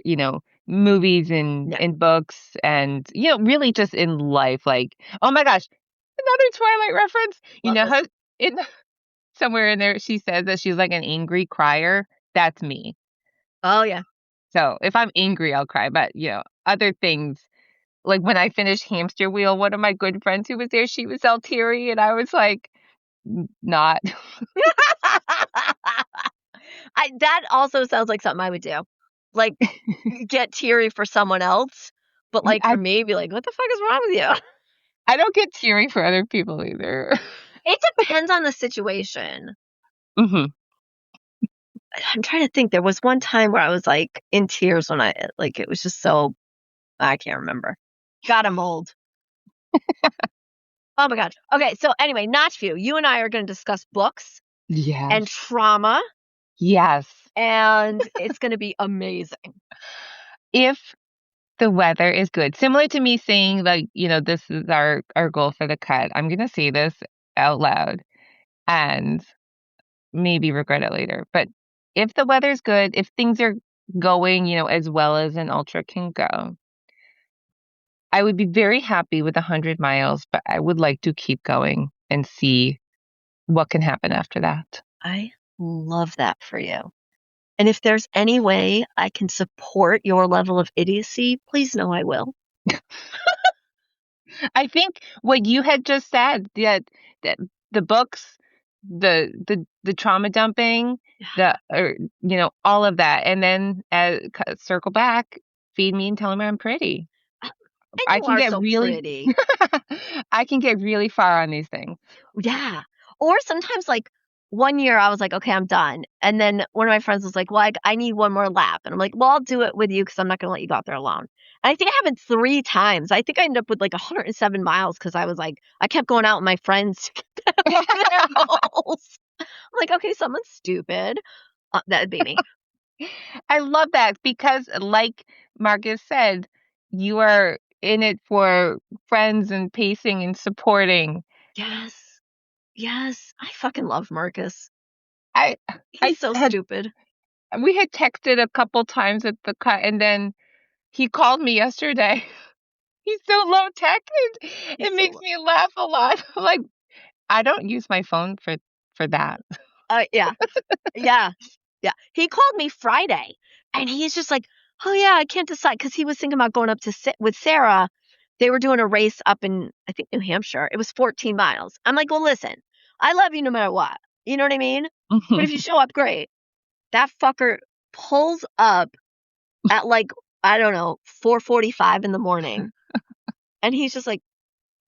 Speaker 2: movies and
Speaker 1: No.
Speaker 2: books and, really just in life. Like, oh my gosh, another Twilight reference. You
Speaker 1: Love
Speaker 2: know
Speaker 1: it.
Speaker 2: how in somewhere in there she says that she's like an angry crier. That's me.
Speaker 1: Oh, yeah.
Speaker 2: So if I'm angry, I'll cry. But, other things, like when I finished Hamster Wheel, one of my good friends who was there, she was all teary and I was like, not.
Speaker 1: That also sounds like something I would do. Like, get teary for someone else, but, like, for
Speaker 2: I,
Speaker 1: me, be like, "What the fuck is wrong with you?"
Speaker 2: I don't get teary for other people either.
Speaker 1: It depends on the situation.
Speaker 2: Mhm.
Speaker 1: I'm trying to think. There was one time where I was, like, in tears when it was just so I can't remember. Got a mold. Oh my god. Okay, so anyway, Notchview, you and I are gonna discuss books
Speaker 2: Yes.
Speaker 1: and trauma,
Speaker 2: Yes.
Speaker 1: and it's gonna be amazing.
Speaker 2: If the weather is good. Similar to me saying like, this is our goal for the cut. I'm gonna say this out loud and maybe regret it later. But if the weather's good, if things are going, as well as an ultra can go, I would be very happy with 100 miles, but I would like to keep going and see what can happen after that.
Speaker 1: I love that for you. And if there's any way I can support your level of idiocy, please know I will.
Speaker 2: I think what you had just said, that the books, the trauma dumping, all of that, and then circle back, feed me and tell me I'm pretty.
Speaker 1: And
Speaker 2: I
Speaker 1: you
Speaker 2: can
Speaker 1: are
Speaker 2: get
Speaker 1: so
Speaker 2: really,
Speaker 1: pretty.
Speaker 2: I can get really far on these things.
Speaker 1: Yeah. Or sometimes, like, one year I was like, "Okay, I'm done." And then one of my friends was like, "Well, I need one more lap." And I'm like, "Well, I'll do it with you because 'cause I'm not gonna let you go out there alone." And I think it happened 3 times. I think I ended up with, like, 107 miles because I was like I kept going out with my friends to their goals. I'm like, "Okay, someone's stupid." That'd be me.
Speaker 2: I love that because, like Marcus said, you are in it for friends and pacing and supporting.
Speaker 1: Yes. Yes. I fucking love Marcus.
Speaker 2: I I
Speaker 1: He's so
Speaker 2: had
Speaker 1: stupid.
Speaker 2: we had texted a couple times at the cut, and then he called me yesterday. He's so low tech, and
Speaker 1: He's
Speaker 2: it
Speaker 1: so
Speaker 2: makes me laugh a lot. I'm like, I don't use my phone for that.
Speaker 1: yeah. Yeah. Yeah. He called me Friday and he's just like, "Oh yeah, I can't decide." Because he was thinking about going up to with Sarah. They were doing a race up in, I think, New Hampshire. It was 14 miles. I'm like, "Well, listen, I love you no matter what." You know what I mean? But if you show up, great. That fucker pulls up at like, I don't know, 4:45 in the morning. And he's just like,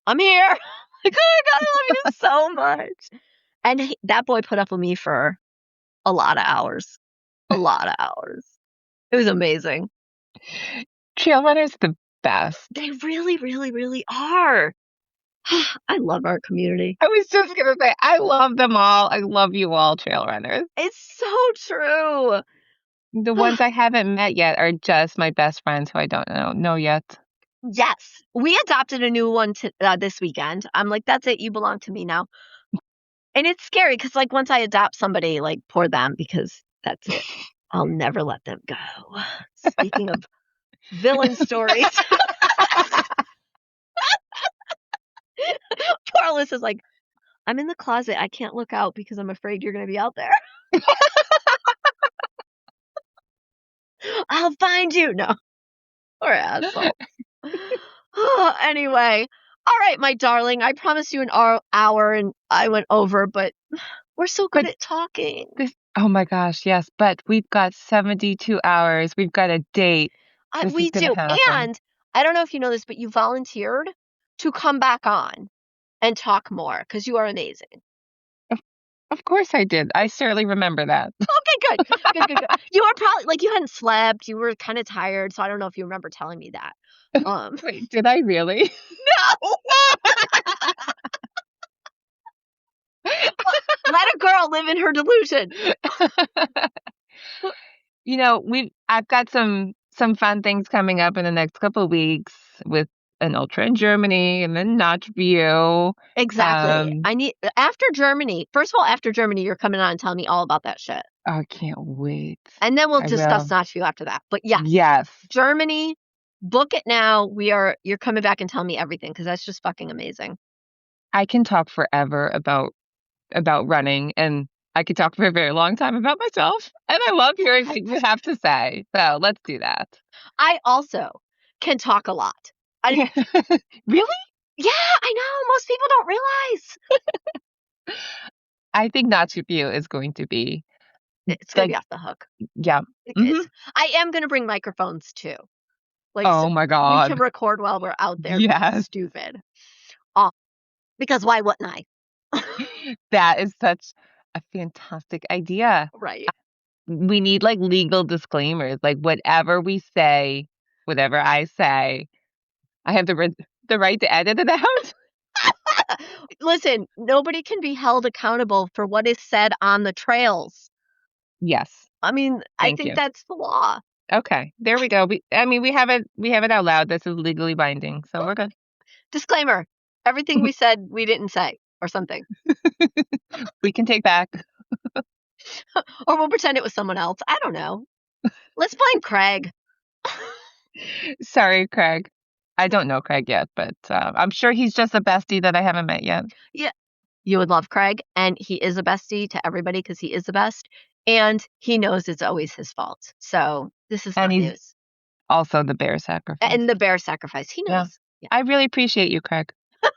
Speaker 1: "I'm here." Like, oh my God, I love you so much. And that boy put up with me for a lot of hours. A lot of hours. It was amazing.
Speaker 2: Trail runners the best.
Speaker 1: They really, really, really are. I love our community.
Speaker 2: I was just gonna say, I love them all. I love you all, trail runners.
Speaker 1: It's so true.
Speaker 2: The ones I haven't met yet are just my best friends who I don't know yet.
Speaker 1: Yes. We adopted a new one this weekend. I'm like, that's it. You belong to me now. And it's scary because, like, once I adopt somebody, like, poor them, because that's it. I'll never let them go. Speaking of villain stories, poor Alyssa's like, I'm in the closet. I can't look out because I'm afraid you're going to be out there. I'll find you. No. Poor asshole. Anyway. All right, my darling. I promised you an hour and I went over, but we're so good
Speaker 2: But
Speaker 1: at talking.
Speaker 2: oh my gosh, yes. But we've got 72 hours. We've got a date. This
Speaker 1: We
Speaker 2: is gonna
Speaker 1: do.
Speaker 2: happen.
Speaker 1: And I don't know if you know this, but you volunteered to come back on and talk more because you are amazing.
Speaker 2: Of course I did. I certainly remember that.
Speaker 1: Okay, good. Good, good, good. You were probably like you hadn't slept. You were kind of tired, so I don't know if you remember telling me that.
Speaker 2: Wait, did I really?
Speaker 1: No. Let a girl live in her delusion.
Speaker 2: You know, I've got some fun things coming up in the next couple of weeks with an ultra in Germany and then Notchview.
Speaker 1: Exactly. I need after Germany. First of all, after Germany, you're coming on and telling me all about that shit.
Speaker 2: I can't wait.
Speaker 1: And then we'll
Speaker 2: I
Speaker 1: discuss
Speaker 2: will.
Speaker 1: Notchview after that. But yeah,
Speaker 2: Yes.
Speaker 1: Germany, book it now. You're coming back and telling me everything because that's just fucking amazing.
Speaker 2: I can talk forever about running, and I could talk for a very long time about myself. And I love hearing what you have to say. So let's do that.
Speaker 1: I also can talk a lot.
Speaker 2: Really?
Speaker 1: Yeah, I know. Most people don't realize.
Speaker 2: I think Notchview is going to be
Speaker 1: It's going to be off the hook.
Speaker 2: Yeah.
Speaker 1: Mm-hmm. I am going to bring microphones too. Like,
Speaker 2: oh
Speaker 1: so
Speaker 2: my
Speaker 1: we
Speaker 2: God.
Speaker 1: can record while we're out there.
Speaker 2: Yes.
Speaker 1: Stupid. Because why wouldn't I?
Speaker 2: That is such a fantastic idea.
Speaker 1: Right.
Speaker 2: We need like legal disclaimers. Like whatever we say, whatever I say, I have the right to edit it out.
Speaker 1: Listen, nobody can be held accountable for what is said on the trails.
Speaker 2: Yes.
Speaker 1: I mean, I think that's the law.
Speaker 2: Okay, there we go. We have it out loud. This is legally binding, so we're good.
Speaker 1: Disclaimer: everything we said, we didn't say, or something.
Speaker 2: We can take back.
Speaker 1: Or we'll pretend it was someone else. I don't know. Let's blame Craig.
Speaker 2: Sorry, Craig. I don't know Craig yet, but I'm sure he's just a bestie that I haven't met yet.
Speaker 1: Yeah. You would love Craig, and he is a bestie to everybody because he is the best, and he knows it's always his fault. So this is not news.
Speaker 2: Also the bear sacrifice.
Speaker 1: And the bear sacrifice. He knows.
Speaker 2: Yeah. I really appreciate you, Craig.
Speaker 1: Oh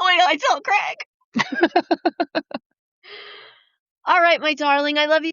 Speaker 1: my God, I tell Craig. All right, my darling. I love you.